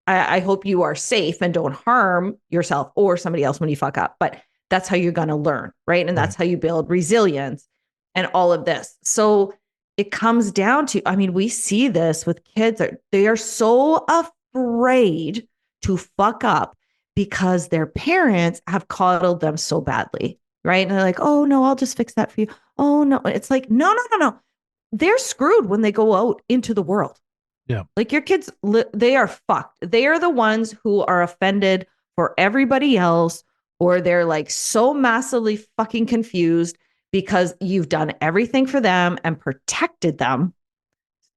I hope you are safe and don't harm yourself or somebody else when you fuck up. But that's how you're going to learn. Right. And that's how you build resilience and all of this. So it comes down to, I mean, we see this with kids. They are so afraid to fuck up because their parents have coddled them so badly. Right. And they're like, oh, no, I'll just fix that for you. Oh, no. It's like, no. They're screwed when they go out into the world. Yeah. Like your kids, they are fucked. They are the ones who are offended for everybody else, or they're like so massively fucking confused because you've done everything for them and protected them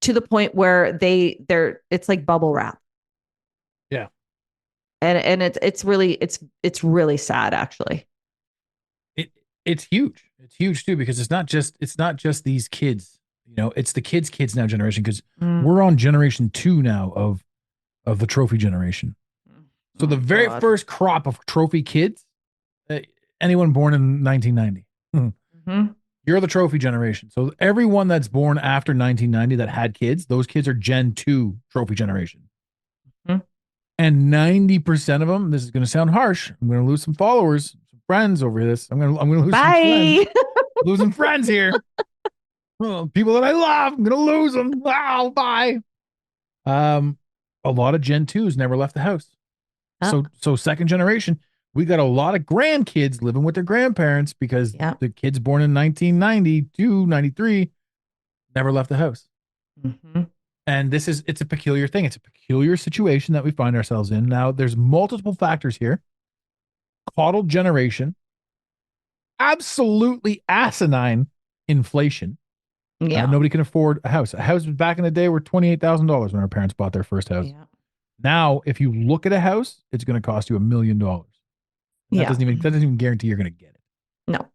to the point where it's like bubble wrap. Yeah. And it's really sad actually. It's huge. It's huge too, because it's not just these kids, you know, it's the kids now generation, because we're on generation 2 now of the trophy generation. So the very first crop of trophy kids, anyone born in 1990, you're the trophy generation. So everyone that's born after 1990 that had kids, those kids are Gen 2 trophy generation. And 90% of them, this is going to sound harsh, I'm going to lose some followers, some friends over this. I'm going to lose some friends. Losing friends here. People that I love, I'm going to lose them. Wow, bye. A lot of Gen 2s never left the house. So second generation, we got a lot of grandkids living with their grandparents because the kids born in 1992, 93 never left the house. And it's a peculiar thing. It's a peculiar situation that we find ourselves in. Now, there's multiple factors here. Coddled generation, absolutely asinine inflation. Yeah. Nobody can afford a house. A house back in the day were $28,000 when our parents bought their first house. Yeah. Now, if you look at a house, it's going to cost you $1 million. That doesn't even guarantee you're going to get it. No.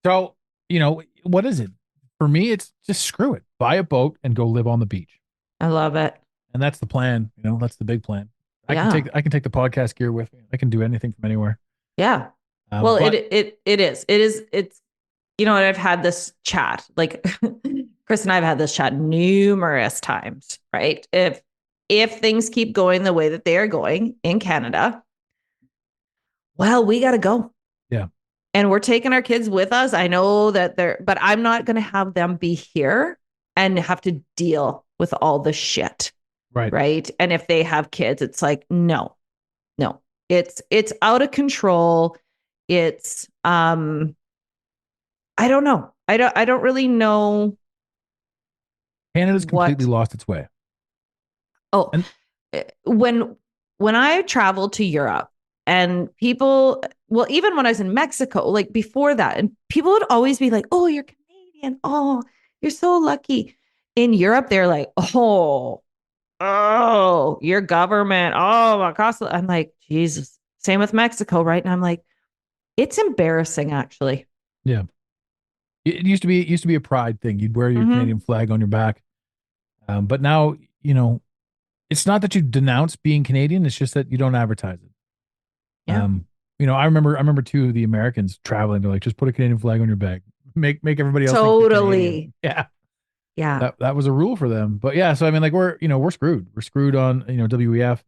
So, you know, what is it? For me, it's just screw it. Buy a boat and go live on the beach. I love it. And that's the plan. You know, that's the big plan. I can take the podcast gear with me. I can do anything from anywhere. Yeah. Well, it's, you know, I've had this chat, like Chris and I have had this chat numerous times, right? If things keep going the way that they are going in Canada, well, we got to go. Yeah. And we're taking our kids with us. I know that but I'm not going to have them be here and have to deal with all the shit. Right. Right. And if they have kids, it's like, no, it's out of control. It's, I don't know. I don't really know. Canada's completely lost its way. Oh, when I traveled to Europe and people, well, even when I was in Mexico, like before that, and people would always be like, oh, you're Canadian. Oh, you're so lucky. In Europe, they're like, oh, your government. Oh, my cost. I'm like, Jesus. Same with Mexico, right? And I'm like, it's embarrassing, actually. Yeah. It used to be a pride thing. You'd wear your Canadian flag on your back. But now, you know, it's not that you denounce being Canadian. It's just that you don't advertise it. Yeah. You know, I remember too, the Americans traveling. They're like, just put a Canadian flag on your bag. Make everybody else totally. Yeah. Yeah. That was a rule for them. But yeah, so I mean, like we're screwed. We're screwed on, you know, WEF.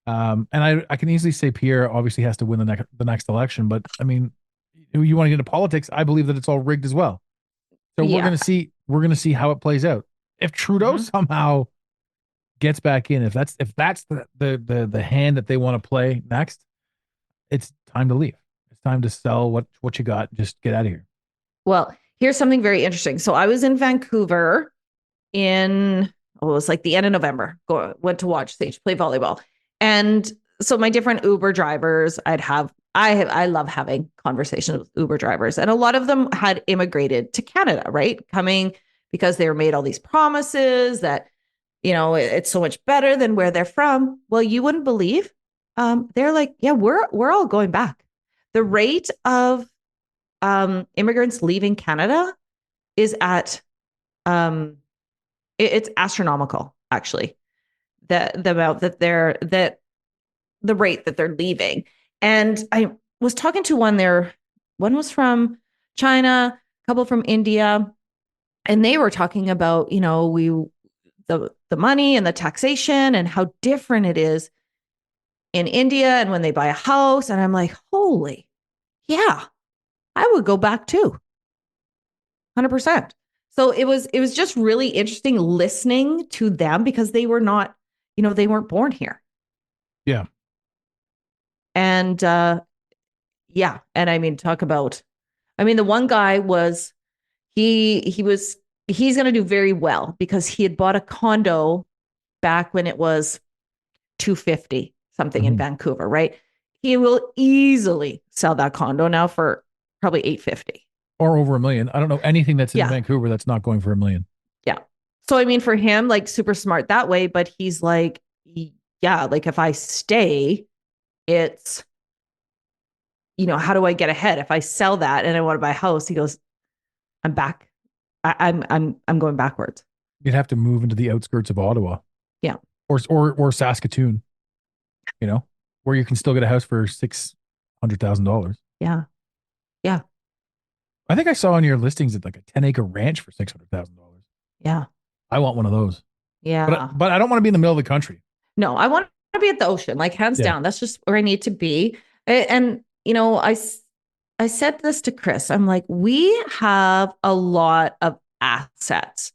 And I can easily say Pierre obviously has to win the next election, but I mean, you want to get into politics, I believe that it's all rigged as well. So we're gonna see how it plays out. if Trudeau Mhm. somehow gets back in, if that's the hand that they want to play next, it's time to leave. It's time to sell what you got. Just get out of here. Well, here's something very interesting. So I was in Vancouver in it was like the end of November. Went to watch Sage play volleyball, and so my different Uber drivers, I love having conversations with Uber drivers, and a lot of them had immigrated to Canada, right? Coming because they were made all these promises that it's so much better than where they're from. Well, you wouldn't believe. They're like, yeah, we're all going back. The rate of immigrants leaving Canada is at it's astronomical, actually. The amount that the rate that they're leaving. And I was talking to one there. One was from China, a couple from India, and they were talking about the money and the taxation and how different it is in India and when they buy a house. And I'm like, holy, yeah, I would go back too, 100%. So it was just really interesting listening to them because they were not, they weren't born here. Yeah. And yeah, and I mean, the one guy was he's going to do very well because he had bought a condo back when it was 250 something in Vancouver, right? He will easily sell that condo now for probably 850. Or over $1 million. I don't know anything that's in Yeah. Vancouver that's not going for $1 million. Yeah. So I mean, for him, like super smart that way, but he's like, yeah, like if I stay, it's, how do I get ahead? If I sell that and I want to buy a house, he goes, I'm back. I'm going backwards. You'd have to move into the outskirts of Ottawa. Yeah. Or Saskatoon, where you can still get a house for $600,000. Yeah. Yeah. I think I saw on your listings at like a 10-acre ranch for $600,000. Yeah. I want one of those. Yeah. But I don't want to be in the middle of the country. No, I want to be at the ocean, like hands Yeah. down. That's just where I need to be. And, I said this to Chris. I'm like, we have a lot of assets,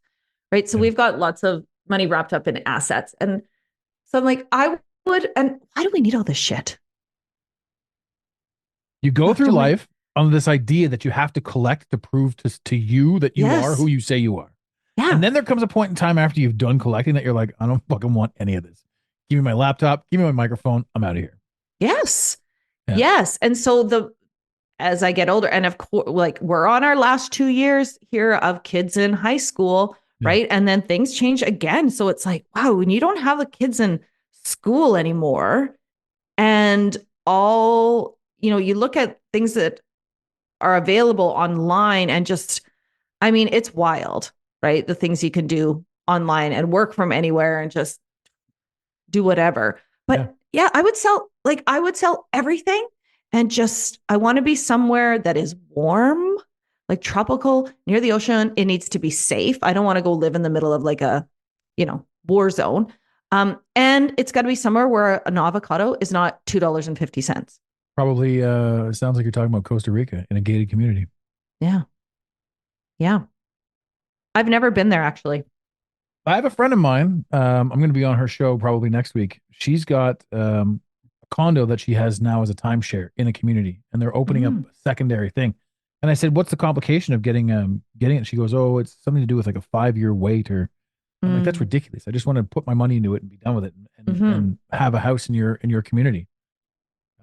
right? So Yeah. we've got lots of money wrapped up in assets. And so I'm like, and why do we need all this shit? You go through Don't we- life on this idea that you have to collect to prove to you that you Yes. are who you say you are. Yeah. And then there comes a point in time after you've done collecting that you're like, I don't fucking want any of this. Give me my laptop, give me my microphone, I'm out of here. Yes. Yeah. Yes. And so as I get older, and of course, like we're on our last 2 years here of kids in high school, Yeah. right? And then things change again. So it's like, wow, when you don't have the kids in school anymore, and you look at things that are available online and just, I mean, it's wild, right? The things you can do online and work from anywhere and just do whatever. But yeah, I would sell everything and just, I want to be somewhere that is warm, like tropical, near the ocean. It needs to be safe. I don't want to go live in the middle of like a, war zone. And it's got to be somewhere where an avocado is not $2.50. Probably sounds like you're talking about Costa Rica in a gated community. Yeah. Yeah. I've never been there actually. I have a friend of mine. I'm going to be on her show probably next week. She's got a condo that she has now as a timeshare in a community, and they're opening up a secondary thing. And I said, "What's the complication of getting it?" She goes, "Oh, it's something to do with like a 5-year wait." Or I'm like, "That's ridiculous. I just want to put my money into it and be done with it, and have a house in your community."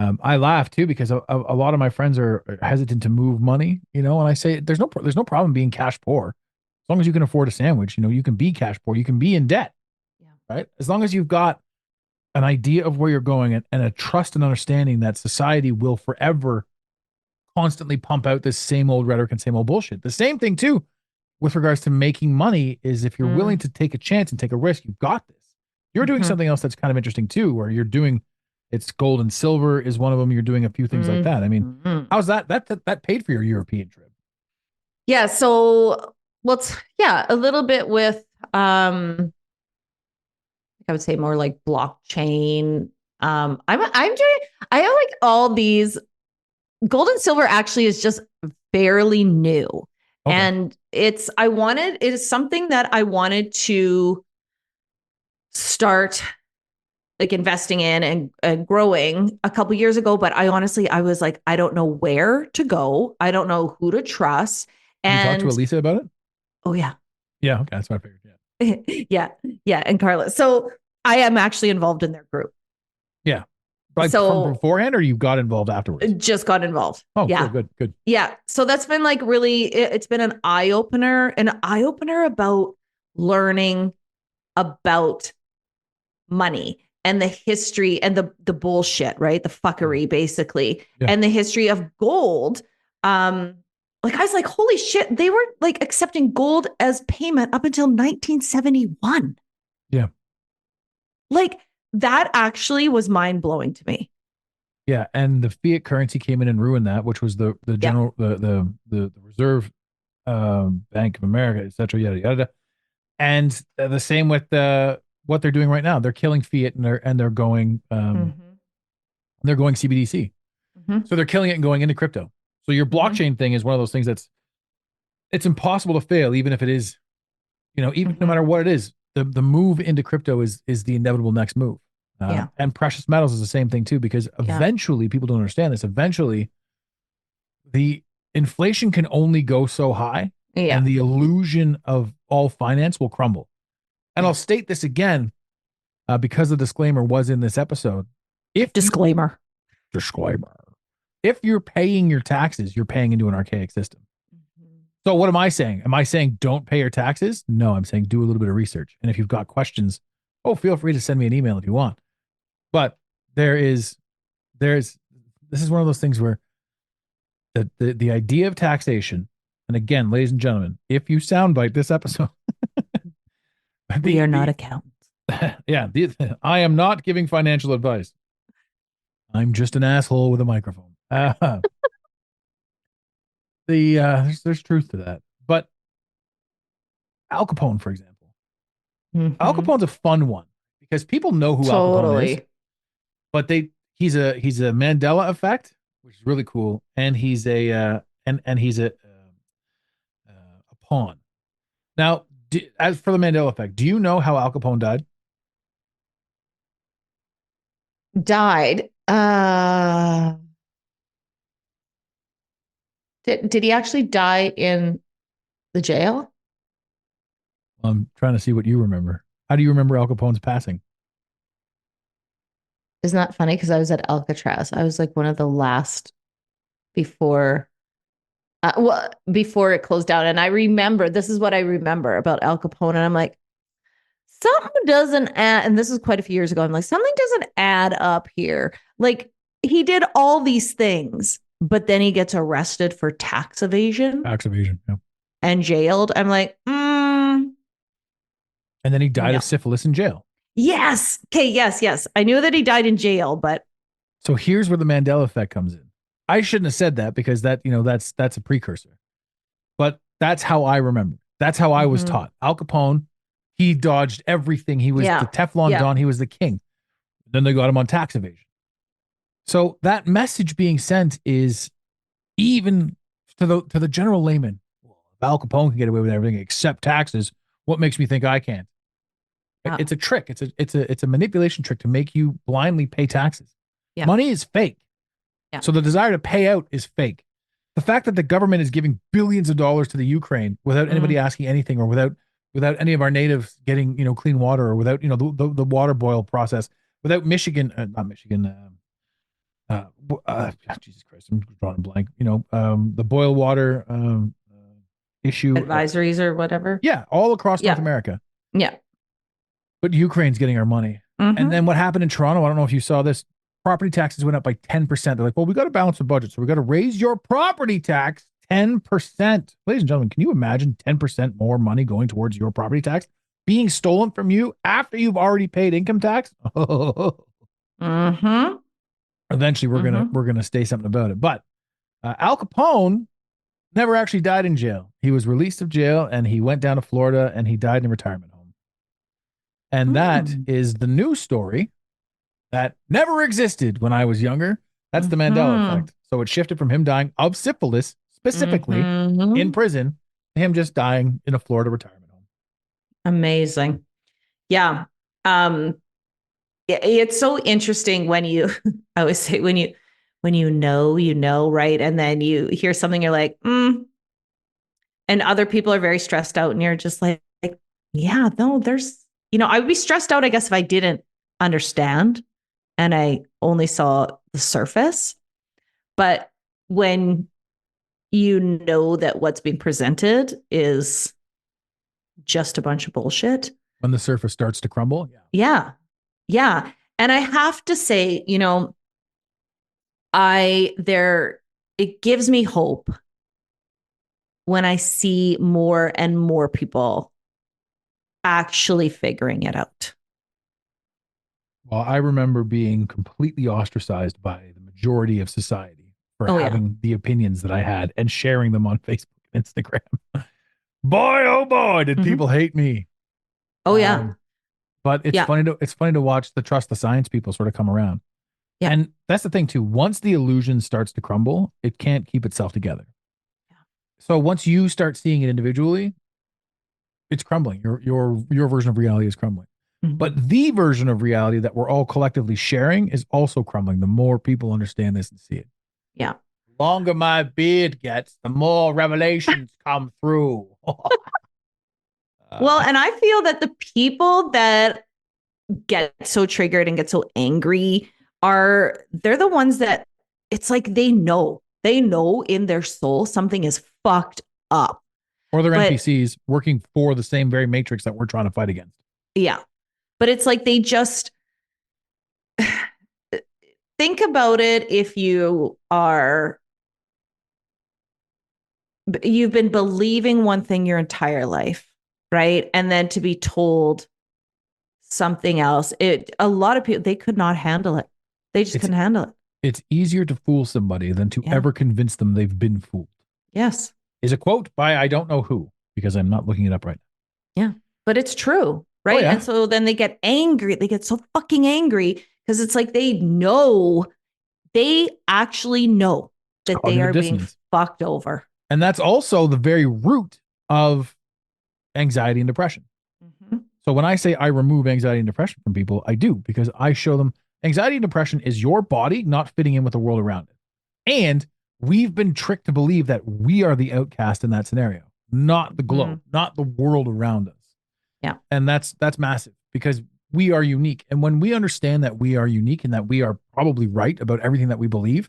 I laugh too because a lot of my friends are hesitant to move money, and I say there's no problem being cash poor. As long as you can afford a sandwich, you can be cash poor, you can be in debt, right? As long as you've got an idea of where you're going and a trust and understanding that society will forever constantly pump out this same old rhetoric and same old bullshit. The same thing too with regards to making money is if you're willing to take a chance and take a risk, you've got this. You're doing something else that's kind of interesting too, where you're doing it's gold and silver is one of them. You're doing a few things like that. I mean, how's that paid for your European trip? Yeah. So a little bit with, I would say more like blockchain. I have like all these. Gold and silver actually is just fairly new. Okay. And it is something that I wanted to start like investing in and growing a couple years ago. But I was like, I don't know where to go. I don't know who to trust. Have you talked to And Elisa about it? oh yeah. Yeah. Okay. That's what I figured. Yeah. Yeah. Yeah. And Carla. So I am actually involved in their group. Yeah. Like from So beforehand, or you got involved afterwards? just got involved. Oh, yeah. cool. Good. Good. Yeah. So that's been like really, it's been an eye opener about learning about money and the history and the bullshit, right? The fuckery, basically, Yeah. and the history of gold. Like I was like, holy shit, they were like accepting gold as payment up until 1971. Yeah. Like that actually was mind blowing to me. Yeah. And the fiat currency came in and ruined that, which was the general, the Reserve Bank of America, et cetera, yada, yada. And the same with what they're doing right now. They're killing fiat and they're going they're going CBDC. So they're killing it and going into crypto. So your blockchain thing is one of those things it's impossible to fail, even if it is, even no matter what it is. The move into crypto is the inevitable next move. And precious metals is the same thing too, because eventually people don't understand this. Eventually, the inflation can only go so high, and the illusion of all finance will crumble. And I'll state this again, because the disclaimer was in this episode. Disclaimer. If you're paying your taxes, you're paying into an archaic system. So what am I saying? Am I saying don't pay your taxes? No, I'm saying do a little bit of research. And if you've got questions, feel free to send me an email if you want. But this is one of those things where the idea of taxation, and again, ladies and gentlemen, if you soundbite this episode, we are not accountants. Yeah, I am not giving financial advice. I'm just an asshole with a microphone. There's truth to that. But Al Capone, for example, Al Capone's a fun one because people know who Al Capone is, but he's a Mandela effect, which is really cool, and he's a he's a pawn. Now, as for the Mandela effect, do you know how Al Capone died? Did he actually die in the jail? I'm trying to see what you remember. How do you remember Al Capone's passing? Isn't that funny? Because I was at Alcatraz. I was like one of the last before before it closed down. And I remember, this is what I remember about Al Capone. And I'm like, something doesn't add, and this is quite a few years ago. I'm like, something doesn't add up here. Like he did all these things, but then he gets arrested for tax evasion. Yeah. And jailed. I'm like, And then he died of syphilis in jail. Yes. Okay. Yes. I knew that he died in jail, but. So here's where the Mandela effect comes in. I shouldn't have said that because that's a precursor, but that's how I remember. That's how I was taught. Al Capone, he dodged everything. He was the Teflon Don. He was the king. Then they got him on tax evasion. So that message being sent is even to the general layman. Well, if Al Capone can get away with everything except taxes, what makes me think I can't? It's a trick. It's a manipulation trick to make you blindly pay taxes. Yeah. Money is fake. Yeah. So the desire to pay out is fake. The fact that the government is giving billions of dollars to the Ukraine without anybody asking anything, or without any of our natives getting clean water, or without the water boil process, without Jesus Christ, I'm drawing a blank. The boil water issue advisories or whatever. Yeah, all across North America. Yeah. But Ukraine's getting our money. And then what happened in Toronto, I don't know if you saw this, property taxes went up by 10%. They're like, well, we got to balance the budget, so we got to raise your property tax 10%. Ladies and gentlemen, can you imagine 10% more money going towards your property tax being stolen from you after you've already paid income tax? Eventually, we're gonna say something about it. But Al Capone never actually died in jail. He was released of jail and he went down to Florida and he died in a retirement home. And that is the news story that never existed when I was younger. That's the Mandela effect. So it shifted from him dying of syphilis, specifically in prison, him just dying in a Florida retirement home. Amazing. Yeah. It's so interesting when you, I always say when you know, right? And then you hear something, you're like, and other people are very stressed out and you're just like, yeah, no, I would be stressed out, I guess, if I didn't understand and I only saw the surface. But when you know that what's being presented is just a bunch of bullshit. When the surface starts to crumble. Yeah. Yeah. Yeah. And I have to say, it gives me hope when I see more and more people actually figuring it out. Well, I remember being completely ostracized by the majority of society for having the opinions that I had and sharing them on Facebook and Instagram. Boy, oh boy, did people hate me. Oh yeah. But it's funny to watch the trust the science people sort of come around. Yeah. And that's the thing too. Once the illusion starts to crumble, it can't keep itself together. Yeah. So once you start seeing it individually, it's crumbling. Your version of reality is crumbling. But the version of reality that we're all collectively sharing is also crumbling. The more people understand this and see it. Yeah. The longer my beard gets, the more revelations come through. Well, and I feel that the people that get so triggered and get so angry they're the ones that it's like they know in their soul something is fucked up. Or they're NPCs working for the same very matrix that we're trying to fight against. Yeah. But it's like they just think about it. If you've been believing one thing your entire life, right? And then to be told something else, a lot of people, they could not handle it. They just couldn't handle it. It's easier to fool somebody than to ever convince them they've been fooled. Yes. Is a quote by I don't know who, because I'm not looking it up right now. Yeah. But it's true. Right. Oh, yeah. And so then they get angry. They get so fucking angry because it's like they actually know that they are being fucked over. And that's also the very root of anxiety and depression. So when I say I remove anxiety and depression from people, I do, because I show them anxiety and depression is your body not fitting in with the world around it. And we've been tricked to believe that we are the outcast in that scenario, not the globe, not the world around us. Yeah. And that's massive, because we are unique. And when we understand that we are unique and that we are probably right about everything that we believe,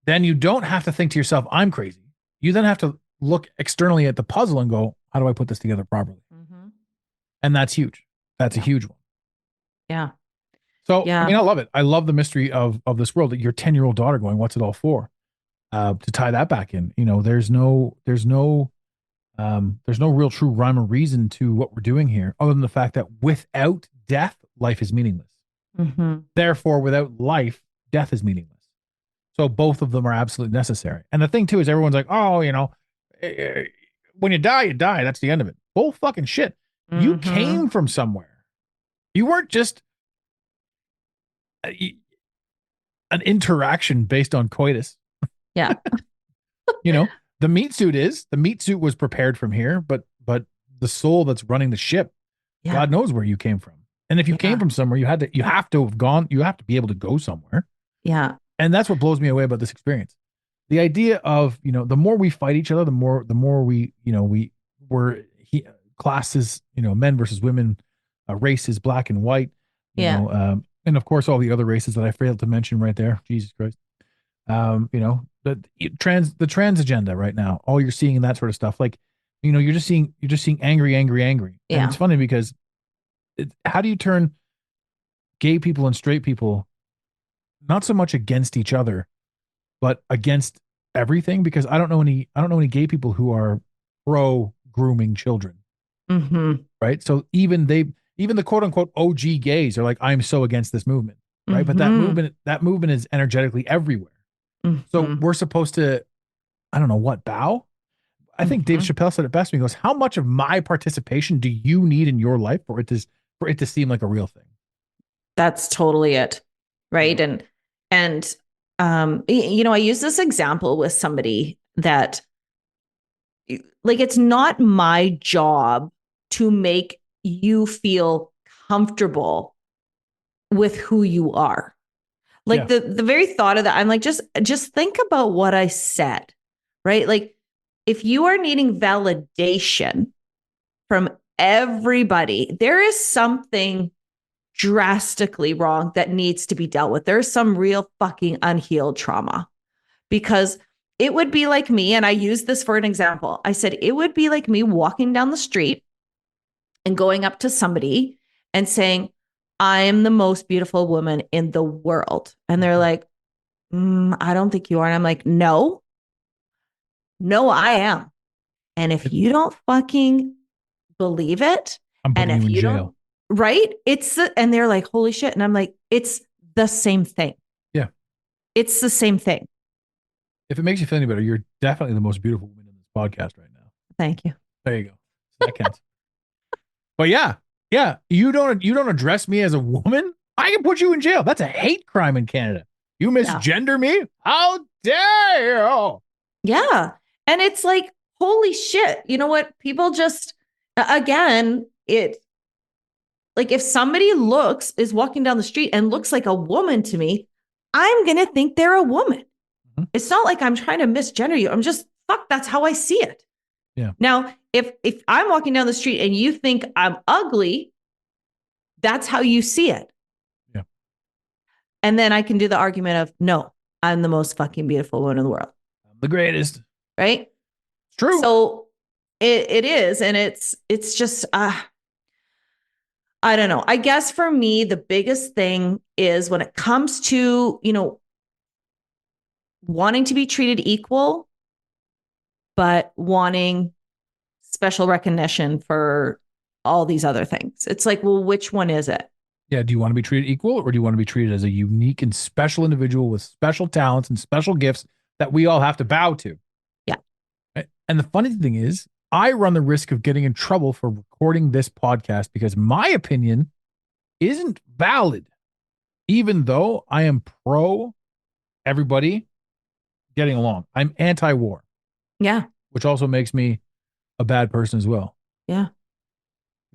then you don't have to think to yourself, I'm crazy. You then have to look externally at the puzzle and go, how do I put this together properly? And that's huge. That's a huge one. Yeah. So, I mean, I love it. I love the mystery of this world. Your 10-year-old daughter going, what's it all for? To tie that back in, there's no real true rhyme or reason to what we're doing here, other than the fact that without death, life is meaningless. Therefore, without life, death is meaningless. So both of them are absolutely necessary. And the thing too is everyone's like, oh, when you die, that's the end of it. Bull fucking shit. You came from somewhere. You weren't just an interaction based on coitus. Yeah. The meat suit was prepared from here, but the soul that's running the ship, God knows where you came from. And if you came from somewhere, you have to have gone, you have to be able to go somewhere. Yeah. And that's what blows me away about this experience. The idea of, the more we fight each other, the more we're classes, men versus women, races, black and white, and of course all the other races that I failed to mention right there. Jesus Christ. The trans agenda right now, all you're seeing in that sort of stuff, like, you're just seeing angry. And it's funny because how do you turn gay people and straight people not so much against each other, but against everything? Because I don't know any gay people who are pro grooming children. Right. So even the quote unquote OG gays are like, I'm so against this movement. Right. But that movement is energetically everywhere. So we're supposed to, I don't know what, bow? I think Dave Chappelle said it best when he goes, how much of my participation do you need in your life for it to seem like a real thing? That's totally it. Right. And I use this example with somebody that like, it's not my job to make you feel comfortable with who you are. Like the very thought of that, I'm like, just think about what I said, right? Like, if you are needing validation from everybody, there is something drastically wrong that needs to be dealt with. There's some real fucking unhealed trauma, because it would be like me, and I use this for an example. I said, it would be like me walking down the street and going up to somebody and saying, I am the most beautiful woman in the world. And they're like, I don't think you are. And I'm like, no, I am. And if you don't fucking believe it, I'm and putting if you in you jail. don't, right? And they're like, holy shit. And I'm like, it's the same thing. Yeah. It's the same thing. If it makes you feel any better, you're definitely the most beautiful woman in this podcast right now. Thank you. There you go. That counts. But yeah, you don't address me as a woman, I can put you in jail. That's a hate crime in Canada. You misgender me? How dare you? Yeah. And it's like, holy shit. You know what? People just, again, like, if somebody is walking down the street and looks like a woman to me, I'm going to think they're a woman. Mm-hmm. It's not like I'm trying to misgender you. I'm just, fuck, that's how I see it. Yeah. Now, if I'm walking down the street and you think I'm ugly, that's how you see it. Yeah. And then I can do the argument of, no, I'm the most fucking beautiful woman in the world. I'm the greatest. Right? It's true. So it is. And it's just, I don't know. I guess for me, the biggest thing is when it comes to, wanting to be treated equal, but wanting special recognition for all these other things. It's like, well, which one is it? Yeah. Do you want to be treated equal, or do you want to be treated as a unique and special individual with special talents and special gifts that we all have to bow to? Yeah. And the funny thing is, I run the risk of getting in trouble for recording this podcast because my opinion isn't valid, even though I am pro everybody getting along. I'm anti-war. Yeah. Which also makes me a bad person as well. Yeah.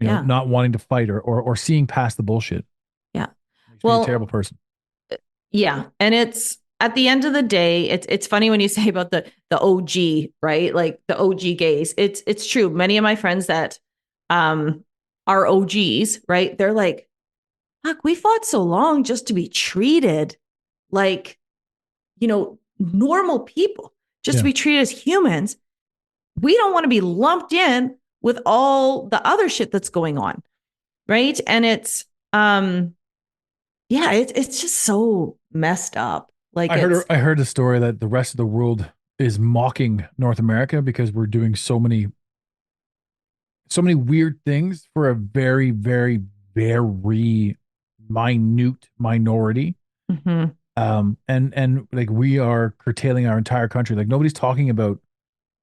You know, not wanting to fight or seeing past the bullshit. Yeah. Makes me a terrible person. Yeah. And it's, at the end of the day, it's funny when you say about the OG, right? Like the OG gays. It's true. Many of my friends that are OGs, right? They're like, fuck, we fought so long just to be treated like, normal people, just to be treated as humans. We don't want to be lumped in with all the other shit that's going on. Right. And it's it's just so messed up. Like, I heard a story that the rest of the world is mocking North America because we're doing so many weird things for a very, very, very minute minority. Mm-hmm. And like, we are curtailing our entire country. Like, nobody's talking about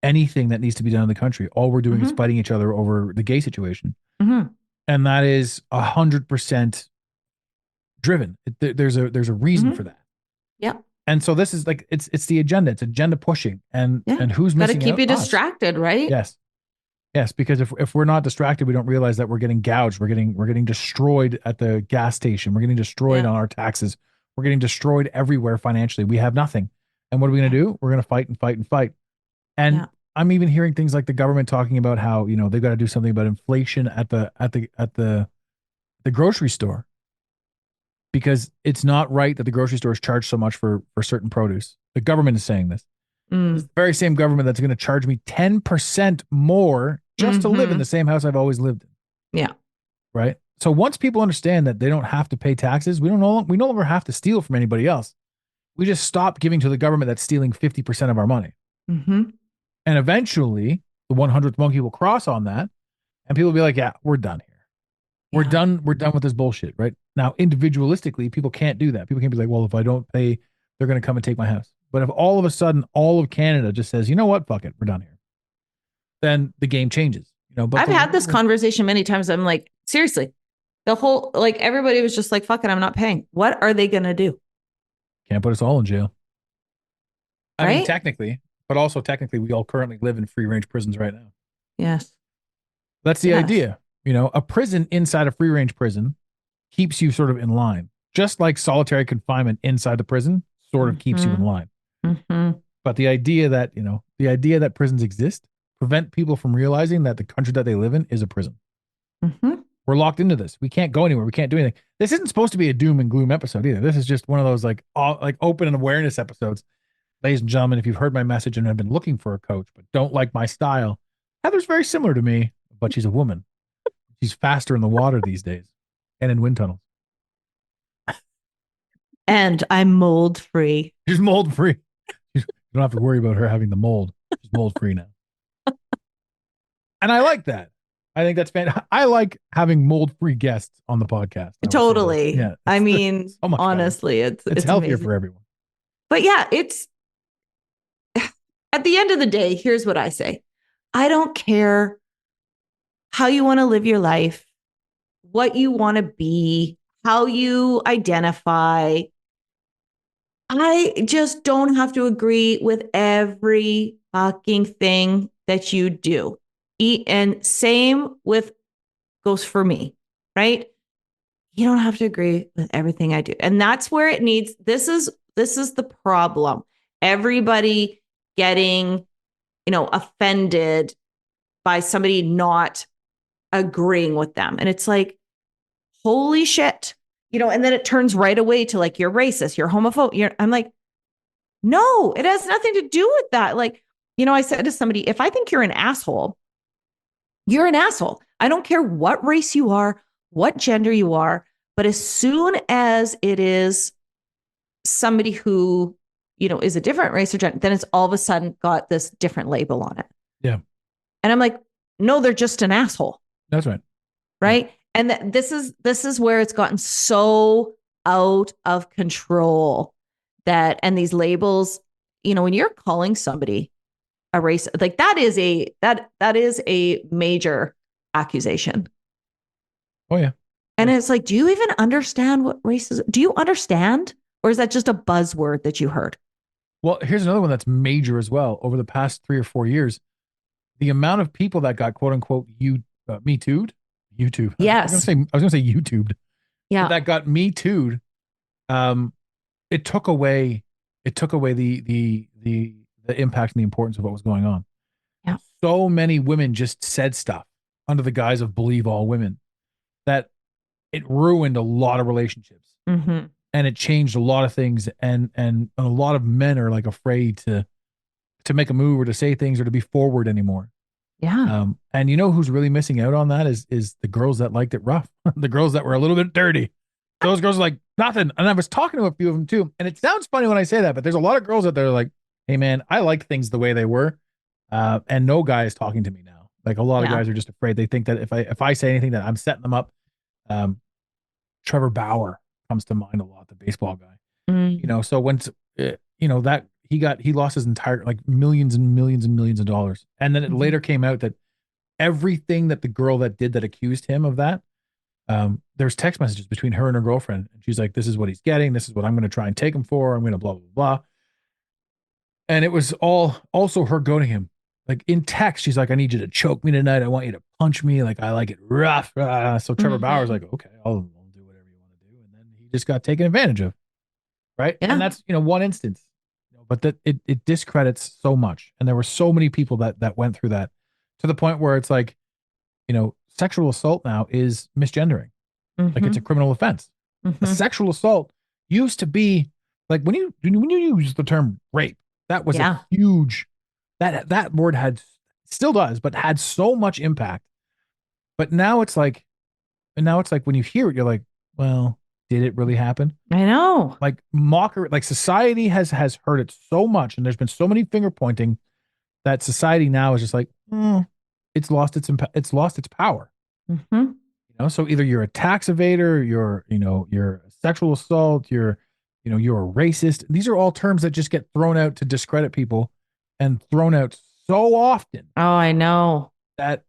anything that needs to be done in the country. All we're doing is fighting each other over the gay situation. Mm-hmm. And that is 100% driven. There's a reason for that. Yeah. And so this is like, it's the agenda. It's agenda pushing. And who's missing out? Gotta keep you distracted, right? Yes, because if we're not distracted, we don't realize that we're getting gouged. We're getting destroyed at the gas station. We're getting destroyed on our taxes. We're getting destroyed everywhere financially. We have nothing. And what are we going to do? We're going to fight and fight and fight. And I'm even hearing things like the government talking about how, they've got to do something about inflation at the grocery store, because it's not right that the grocery stores charge so much for certain produce. The government is saying this. It's the very same government that's going to charge me 10% more just to live in the same house I've always lived in. Yeah. Right. So once people understand that they don't have to pay taxes, we no longer have to steal from anybody else. We just stop giving to the government that's stealing 50% of our money. Mm-hmm. And eventually the 100th monkey will cross on that, and people will be like, yeah, we're done here. We're done with this bullshit. Right now, individualistically, people can't do that. People can't be like, well, if I don't pay, they're going to come and take my house. But if all of a sudden all of Canada just says, you know what, fuck it, we're done here, then the game changes. But I've had this conversation many times. I'm like, seriously, the whole, like, everybody was just like, fuck it, I'm not paying. What are they going to do? Can't put us all in jail. I mean, technically, but also technically we all currently live in free range prisons right now. Yes. That's the Yes. idea. A prison inside a free range prison keeps you sort of in line, just like solitary confinement inside the prison sort of keeps you in line. Mm-hmm. But the idea that prisons exist prevent people from realizing that the country that they live in is a prison. Mm-hmm. We're locked into this. We can't go anywhere. We can't do anything. This isn't supposed to be a doom and gloom episode either. This is just one of those like open and awareness episodes. Ladies and gentlemen, if you've heard my message and have been looking for a coach but don't like my style, Heather's very similar to me, but she's a woman. She's faster in the water these days and in wind tunnels. And I'm mold free. She's mold free. You don't have to worry about her having the mold. She's mold free now. And I like that. I think that's fantastic. I like having mold free guests on the podcast. Totally. Yeah. I mean, so much honestly, better. it's healthier amazing for everyone. But yeah, it's at the end of the day, here's what I say. I don't care how you want to live your life, what you want to be, how you identify. I just don't have to agree with every fucking thing that you do. And same with goes for me, right? You don't have to agree with everything I do. And that's where it needs, this is the problem. Everybody getting, offended by somebody not agreeing with them. And it's like, holy shit. And then it turns right away to like, you're racist, you're homophobic. I'm like, no, it has nothing to do with that. Like, I said to somebody, if I think you're an asshole, you're an asshole. I don't care what race you are, what gender you are. But as soon as it is somebody who, is a different race or gender, then it's all of a sudden got this different label on it. Yeah. And I'm like, no, they're just an asshole. That's right. Right. Yeah. And this is where it's gotten so out of control and these labels, when you're calling somebody a race, like that is a major accusation. Oh yeah. And it's like, do you even understand what race is? Do you understand? Or is that just a buzzword that you heard? Well, here's another one that's major as well. Over the past 3 or 4 years, the amount of people that got quote unquote me too'd, YouTube. Yes. I was gonna say YouTubed. Yeah. That got me too'd. It took away the impact and the importance of what was going on. Yeah. So many women just said stuff under the guise of believe all women that it ruined a lot of relationships. Mm-hmm. And it changed a lot of things. And a lot of men are like afraid to make a move or to say things or to be forward anymore. Yeah. And who's really missing out on that is the girls that liked it rough, the girls that were a little bit dirty. Those girls are like nothing. And I was talking to a few of them too. And it sounds funny when I say that, but there's a lot of girls out there like, hey man, I like things the way they were. And no guy is talking to me now. Like a lot of guys are just afraid. They think that if I say anything that I'm setting them up. Trevor Bauer comes to mind a lot, the baseball guy. Mm. So once that he lost his entire like millions and millions and millions of dollars. And then it later came out that everything that the girl that accused him of that, there's text messages between her and her girlfriend. And she's like, this is what he's getting. This is what I'm going to try and take him for. I'm going to blah, blah, blah. And it was all also her going to him. Like in text, she's like, I need you to choke me tonight. I want you to punch me. Like, I like it rough. So Trevor Bauer's like, okay, I'll do whatever you want to do. And then he just got taken advantage of. Right. Yeah. And that's, one instance, but that it discredits so much. And there were so many people that went through that to the point where it's like, sexual assault now is misgendering. Like it's a criminal offense. A sexual assault used to be like when you use the term rape, that was a huge, that word still does, but had so much impact. But now it's like when you hear it, you're like, well, did it really happen? I know. Like mockery, like society has heard it so much, and there's been so many finger pointing that society now is just like, it's lost its power. So either you're a tax evader, you're a sexual assault, you're a racist. These are all terms that just get thrown out to discredit people, and thrown out so often. Oh, I know that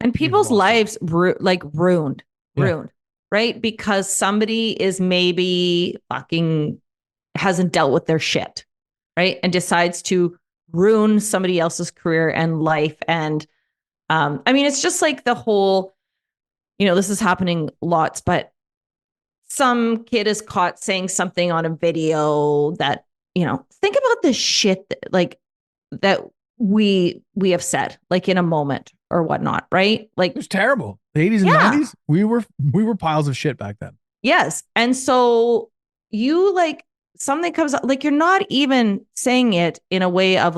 and people's lives ruined, right? Because somebody is maybe fucking hasn't dealt with their shit, right? And decides to ruin somebody else's career and life. And I mean, it's just like the whole, this is happening lots, but some kid is caught saying something on a video that, think about the shit that we have said, like in a moment or whatnot, right? Like It was terrible. The 80s and Yeah. 90s, we were piles of shit back then. yes. And so you something comes up, like you're not even saying it in a way of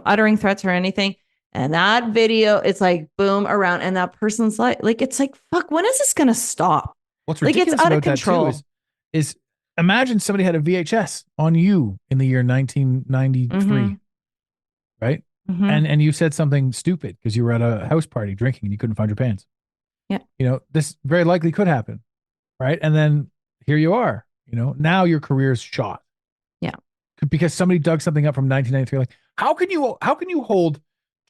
uttering threats or anything. And that video, it's like boom around, and that person's like, it's like, fuck, when is this gonna stop? What's Like, it's ridiculous out of about that control. too is imagine somebody had a VHS on you in the year 1993, Mhm. right? Mhm. And you said something stupid because you were at a house party drinking and you couldn't find your pants. Yeah. This very likely could happen, right? And then here you are, now your career's shot. Yeah. Because somebody dug something up from 1993. Like, how can you hold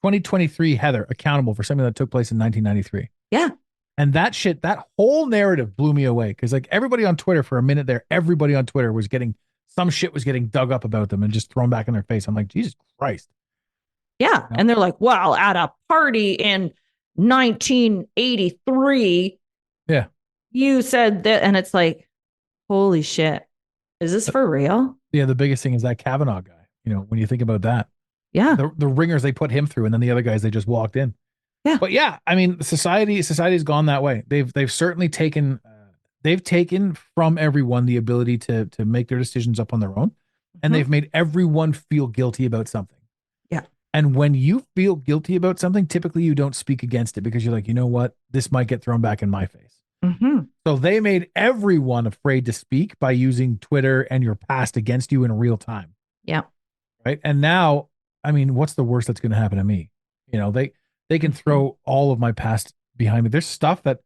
2023 Heather accountable for something that took place in 1993? Yeah. And that whole narrative blew me away because like everybody on Twitter for a minute there, everybody on Twitter was getting dug up about them and just thrown back in their face. I'm like, Jesus Christ. Yeah. No. And they're like, well, at a party in 1983, Yeah. you said that. And it's like, holy shit. Is this for real? Yeah, the biggest thing is that Kavanaugh guy. When you think about that, Yeah. the ringers they put him through, and then the other guys they just walked in. Yeah. But yeah, I mean, society's gone that way. They've certainly taken from everyone the ability to make their decisions up on their own, and Mhm. they've made everyone feel guilty about something. Yeah. And when you feel guilty about something, typically you don't speak against it because you're like, you know what, this might get thrown back in my face. Mm-hmm. So they made everyone afraid to speak by using Twitter and your past against you in real time. Yeah. Right. And now, I mean, what's the worst that's going to happen to me? They can throw all of my past behind me. There's stuff that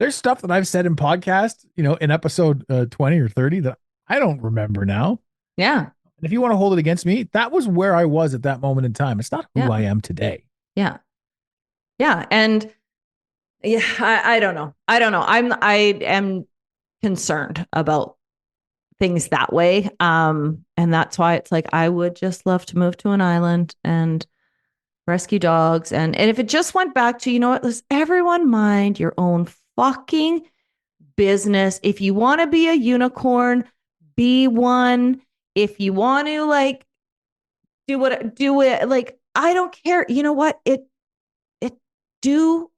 I've said in podcasts, in episode 20 or 30 that I don't remember now. Yeah. And if you want to hold it against me, that was where I was at that moment in time. It's not who Yeah. I am today. Yeah. Yeah. And yeah, I don't know. I am concerned about things that way. And that's why it's like, I would just love to move to an island and rescue dogs. And if it just went back to, let's everyone mind your own fucking business. If you want to be a unicorn, be one. If you want to do it. Like, I don't care. You know what? Do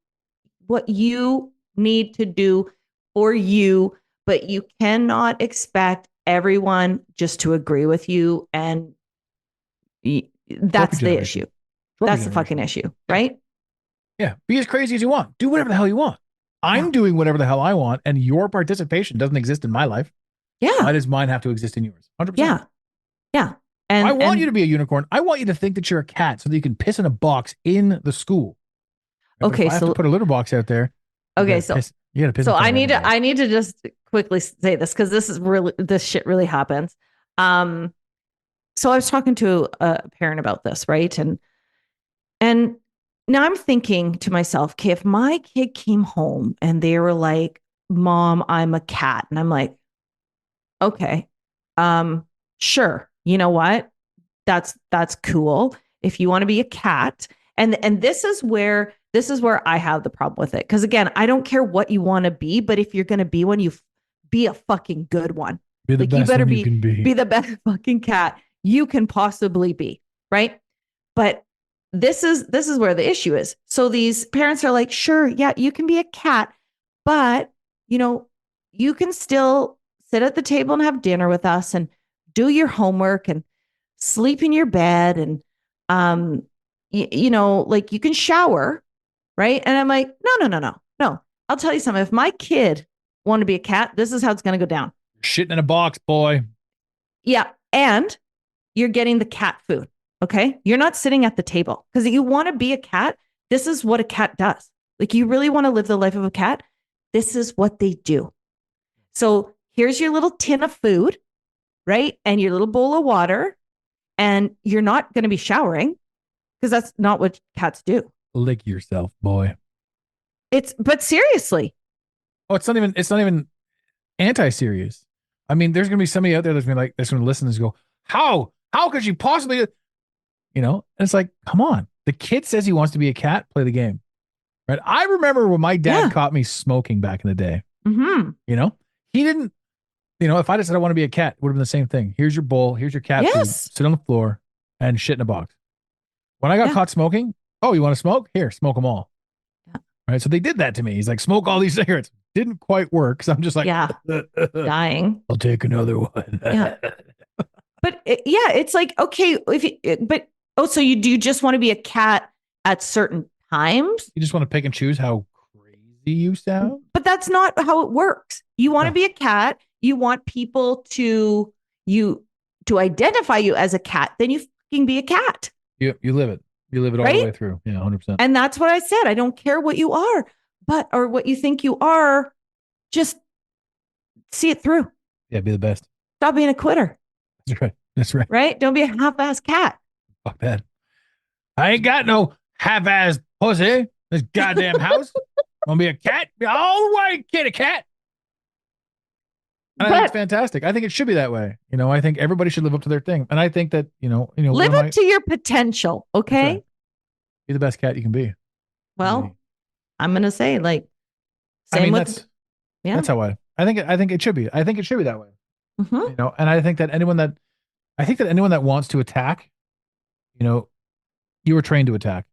what you need to do for you, but you cannot expect everyone just to agree with you. And that's the issue. That's the fucking issue, right? Yeah. Be as crazy as you want. Do whatever the hell you want. I'm doing whatever the hell I want, and your participation doesn't exist in my life. Yeah. Why does mine have to exist in yours? 100%. Yeah. Yeah. And I want you to be a unicorn. I want you to think that you're a cat so that you can piss in a box in the school. Okay, if I have to put a litter box out there. Okay, so you gotta piss. So I need to just quickly say this because this shit really happens. So I was talking to a parent about this, right? And now I'm thinking to myself, okay, if my kid came home and they were like, "Mom, I'm a cat," and I'm like, okay, sure, you know what? That's cool. If you want to be a cat, and this is where I have the problem with it. Because again, I don't care what you want to be, but if you're going to be one, you be a fucking good one. Be the best you better one be, you can be the best fucking cat you can possibly be, right? But this is where the issue is. So these parents are like, sure, yeah, you can be a cat, but you can still sit at the table and have dinner with us and do your homework and sleep in your bed and like you can shower, right? And I'm like, no. I'll tell you something. If my kid wanted to be a cat, this is how it's going to go down. Shitting in a box, boy. Yeah. And you're getting the cat food. Okay. You're not sitting at the table because you want to be a cat. This is what a cat does. Like, you really want to live the life of a cat. This is what they do. So here's your little tin of food, right? And your little bowl of water. And you're not going to be showering because that's not what cats do. Lick yourself, boy. But seriously. Oh, it's not even anti-serious. I mean, there's going to be somebody out there that's going to listen and go, how could you possibly? you know, and it's like, come on. The kid says he wants to be a cat, play the game. Right. I remember when my dad Yeah. caught me smoking back in the day. Mm-hmm. You know, he didn't, you know, if I just said I want to be a cat, it would have been the same thing. Here's your bowl, here's your cat food, Yes. sit on the floor and shit in a box. When I got Yeah. caught smoking, oh, you want to smoke? Here, smoke them all. Yeah. Right. So they did that to me. He's like, smoke all these cigarettes. Didn't quite work. So I'm just like, Yeah. Dying. I'll take another one. Yeah. But it's like, okay, so do you just want to be a cat at certain times? You just want to pick and choose how crazy you sound? But that's not how it works. You want to No. be a cat. You want people to identify you as a cat. Then you fucking be a cat. You live it. You live it all the Right? way through. Yeah, 100%. And that's what I said. I don't care what you are, or what you think you are. Just see it through. Yeah, be the best. Stop being a quitter. That's right. That's right. Right? Don't be a half-ass cat. Fuck that. I ain't got no half-ass pussy. This goddamn house. Want to be a cat? Be all the way, kitty cat. And I think it's fantastic. I think it should be that way. You know, I think everybody should live up to their thing. And I think that, you know, live up to your potential. Okay. Right. Be the best cat you can be. Well, I'm gonna say, like, same with that's how I think it should be. I think it should be that way. Mhm. You know, and I think that anyone that wants to attack, you know, you were trained to attack.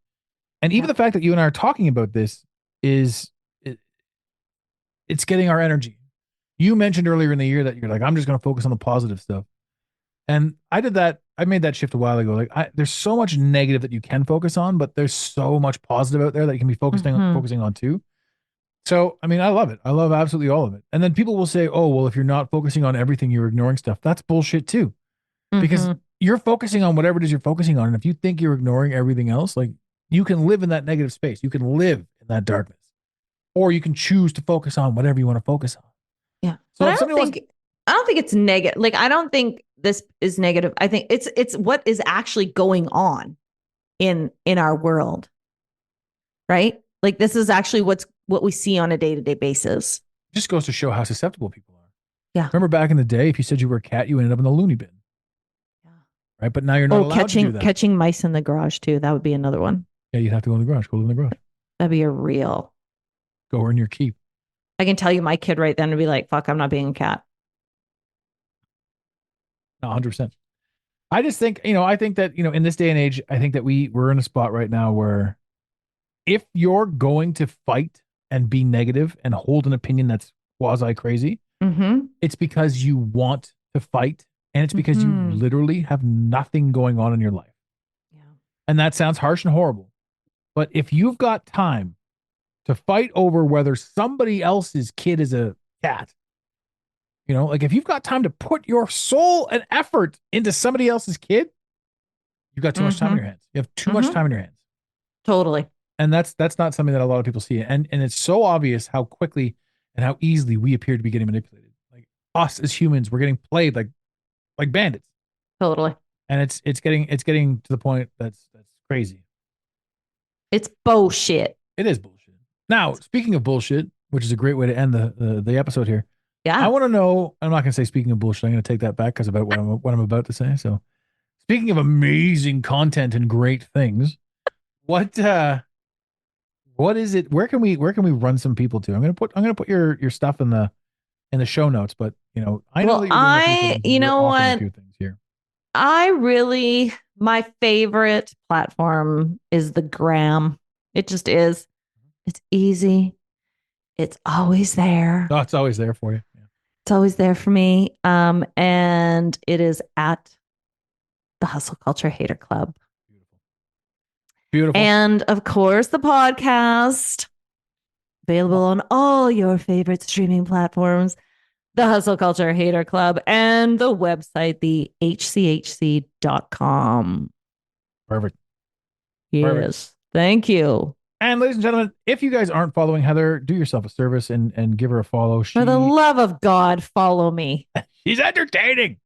And even the fact that you and I are talking about this it's getting our energy. You mentioned earlier in the year that you're like, I'm just going to focus on the positive stuff. And I did that. I made that shift a while ago. Like, there's so much negative that you can focus on, but there's so much positive out there that you can be focusing on too. So, I mean, I love it. I love absolutely all of it. And then people will say, oh, well, if you're not focusing on everything, you're ignoring stuff. That's bullshit too. Because you're focusing on whatever it is you're focusing on. And if you think you're ignoring everything else, like, you can live in that negative space. You can live in that darkness. Or you can choose to focus on whatever you want to focus on. Yeah. So but I don't think it's negative. Like, I don't think this is negative. I think it's what is actually going on in our world. Right? Like, this is actually what we see on a day-to-day basis. It just goes to show how susceptible people are. Yeah. Remember back in the day, if you said you were a cat, you ended up in the loony bin. Yeah. Right? But now you're not allowed to do that. Catching mice in the garage too. That would be another one. Yeah, you'd have to go in the garage. Go live in the garage. That'd be a real. Go earn your keep. I can tell you my kid right then would be like, fuck, I'm not being a cat. No, 100%. I just think, I think that, in this day and age, I think that we're in a spot right now where if you're going to fight and be negative and hold an opinion that's quasi crazy, it's because you want to fight and it's because you literally have nothing going on in your life. Yeah. And that sounds harsh and horrible. But if you've got time to fight over whether somebody else's kid is a cat, like if you've got time to put your soul and effort into somebody else's kid, you've got too much time in your hands. You have too much time in your hands. Totally. And that's not something that a lot of people see. And it's so obvious how quickly and how easily we appear to be getting manipulated. Like, us as humans, we're getting played like bandits. Totally. And it's getting to the point that's crazy. It's bullshit. It is bullshit. Now, speaking of bullshit, which is a great way to end the episode here. Yeah. I want to know, I'm not going to say speaking of bullshit. I'm going to take that back because about what I'm about to say. So, speaking of amazing content and great things, what is it? Where can we run some people to? I'm going to put your stuff in the show notes, but I know that you're doing a few things. You know what? A few things here. My favorite platform is the gram. It just is. It's easy. It's always there. Oh, it's always there for you. Yeah. It's always there for me. And it is at the Hustle Culture Hater Club. Beautiful. And of course, the podcast, available on all your favorite streaming platforms, the Hustle Culture Hater Club, and the website, the hchc.com. Perfect. Yes. Perfect. Thank you. And ladies and gentlemen, if you guys aren't following Heather, do yourself a service and give her a follow. For the love of God, follow me. She's entertaining.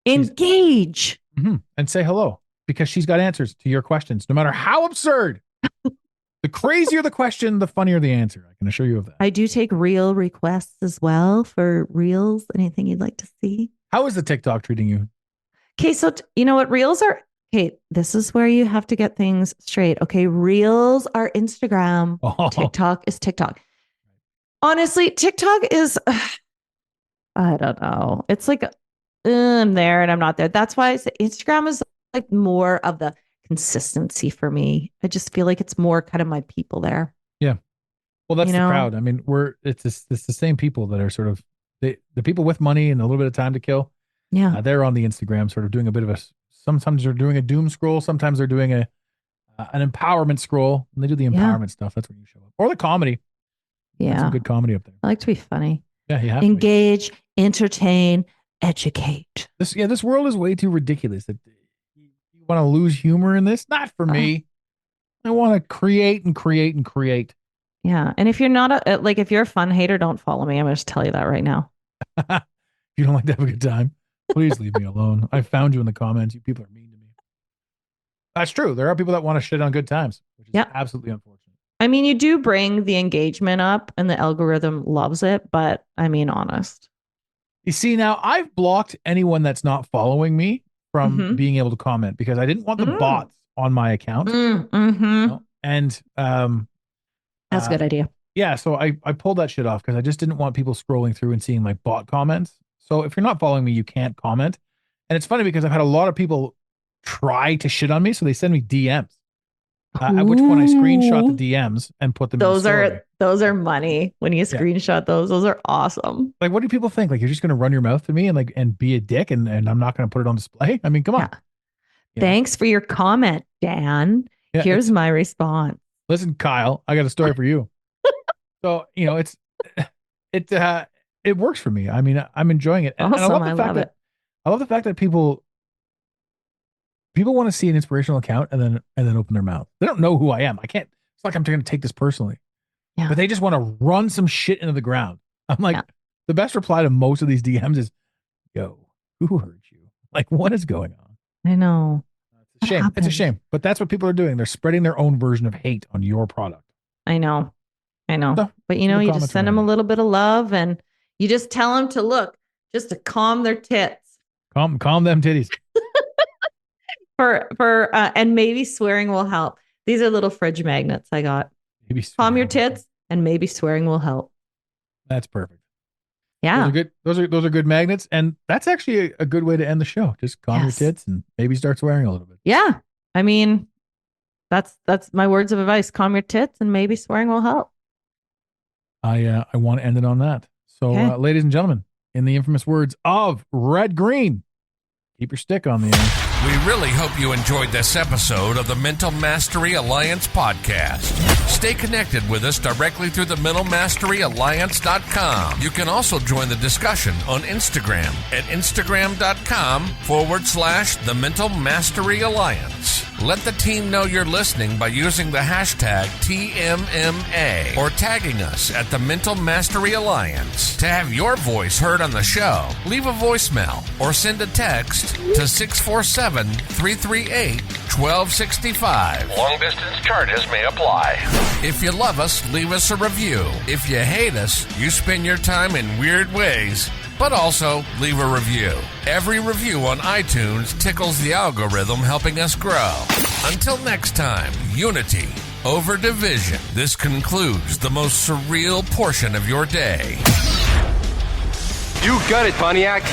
Engage. And say hello, because she's got answers to your questions, no matter how absurd. The crazier the question, the funnier the answer. I can assure you of that. I do take reel requests as well for reels. Anything you'd like to see? How is the TikTok treating you? Okay, so you know what? Reels are Okay, this is where you have to get things straight. Okay, reels are Instagram. Oh. TikTok is TikTok. Honestly, TikTok is, I don't know. It's like I'm there and I'm not there. That's why I say Instagram is like more of the consistency for me. I just feel like it's more kind of my people there. Yeah. Well, that's You the know? crowd. I mean, it's the same people that are sort of the people with money and a little bit of time to kill. Yeah. They're on the Instagram, sort of doing a bit of a. Sometimes they're doing a doom scroll. Sometimes they're doing an empowerment scroll. And they do the empowerment stuff. That's when you show up, or the comedy. There's some Yeah. good comedy up there. I like to be funny. Yeah, you have to be. Engage, entertain, educate. This world is way too ridiculous. That you want to lose humor in this? Not for me. I want to create and create and create. Yeah. And if you're not if you're a fun hater, don't follow me. I'm going to tell you that right now. If you don't like to have a good time, please leave me alone. I found you in the comments. You people are mean to me. That's true. There are people that want to shit on good times, which is absolutely unfortunate. I mean, you do bring the engagement up and the algorithm loves it, but I mean, honest. You see, now I've blocked anyone that's not following me from being able to comment because I didn't want the bots on my account. And that's a good idea. Yeah, so I pulled that shit off because I just didn't want people scrolling through and seeing like bot comments. So if you're not following me, you can't comment. And it's funny because I've had a lot of people try to shit on me, so they send me DMs. At which point I screenshot the DMs and put them in the story. Those are money when you screenshot those. Those are awesome. Like, what do people think? Like, you're just going to run your mouth to me and be a dick and I'm not going to put it on display? I mean, come on. Yeah. Thanks for your comment, Dan. Yeah, here's my response. Listen, Kyle, I got a story for you. So, it works for me. I mean, I'm enjoying it. And Awesome. I love the fact that people want to see an inspirational account and then open their mouth. They don't know who I am. It's like I'm going to take this personally. Yeah. But they just want to run some shit into the ground. I'm like, the best reply to most of these DMs is, yo, who hurt you? Like, what is going on? I know. It's a shame. It's a shame. But that's what people are doing. They're spreading their own version of hate on your product. I know. But you just send them a little bit of love and you just tell them to calm their tits. Calm them titties. And maybe swearing will help. These are little fridge magnets I got. Calm your tits and maybe swearing will help. That's perfect. Yeah. Those are good. Those are good magnets. And that's actually a good way to end the show. Just calm your tits and maybe start swearing a little bit. Yeah. I mean, that's my words of advice. Calm your tits and maybe swearing will help. I want to end it on that. So, ladies and gentlemen, in the infamous words of Red Green, keep your stick on the end. We really hope you enjoyed this episode of the Mental Mastery Alliance podcast. Stay connected with us directly through the mentalmasteryalliance.com. You can also join the discussion on Instagram at instagram.com/the Mental Mastery Alliance. Let the team know you're listening by using the hashtag TMMA or tagging us at the Mental Mastery Alliance. To have your voice heard on the show, leave a voicemail or send a text to 647-338-1265. Long distance charges may apply. If you love us, leave us a review. If you hate us, you spend your time in weird ways, but also leave a review. Every review on iTunes tickles the algorithm, helping us grow. Until next time, unity over division. This concludes the most surreal portion of your day. You got it, Pontiac.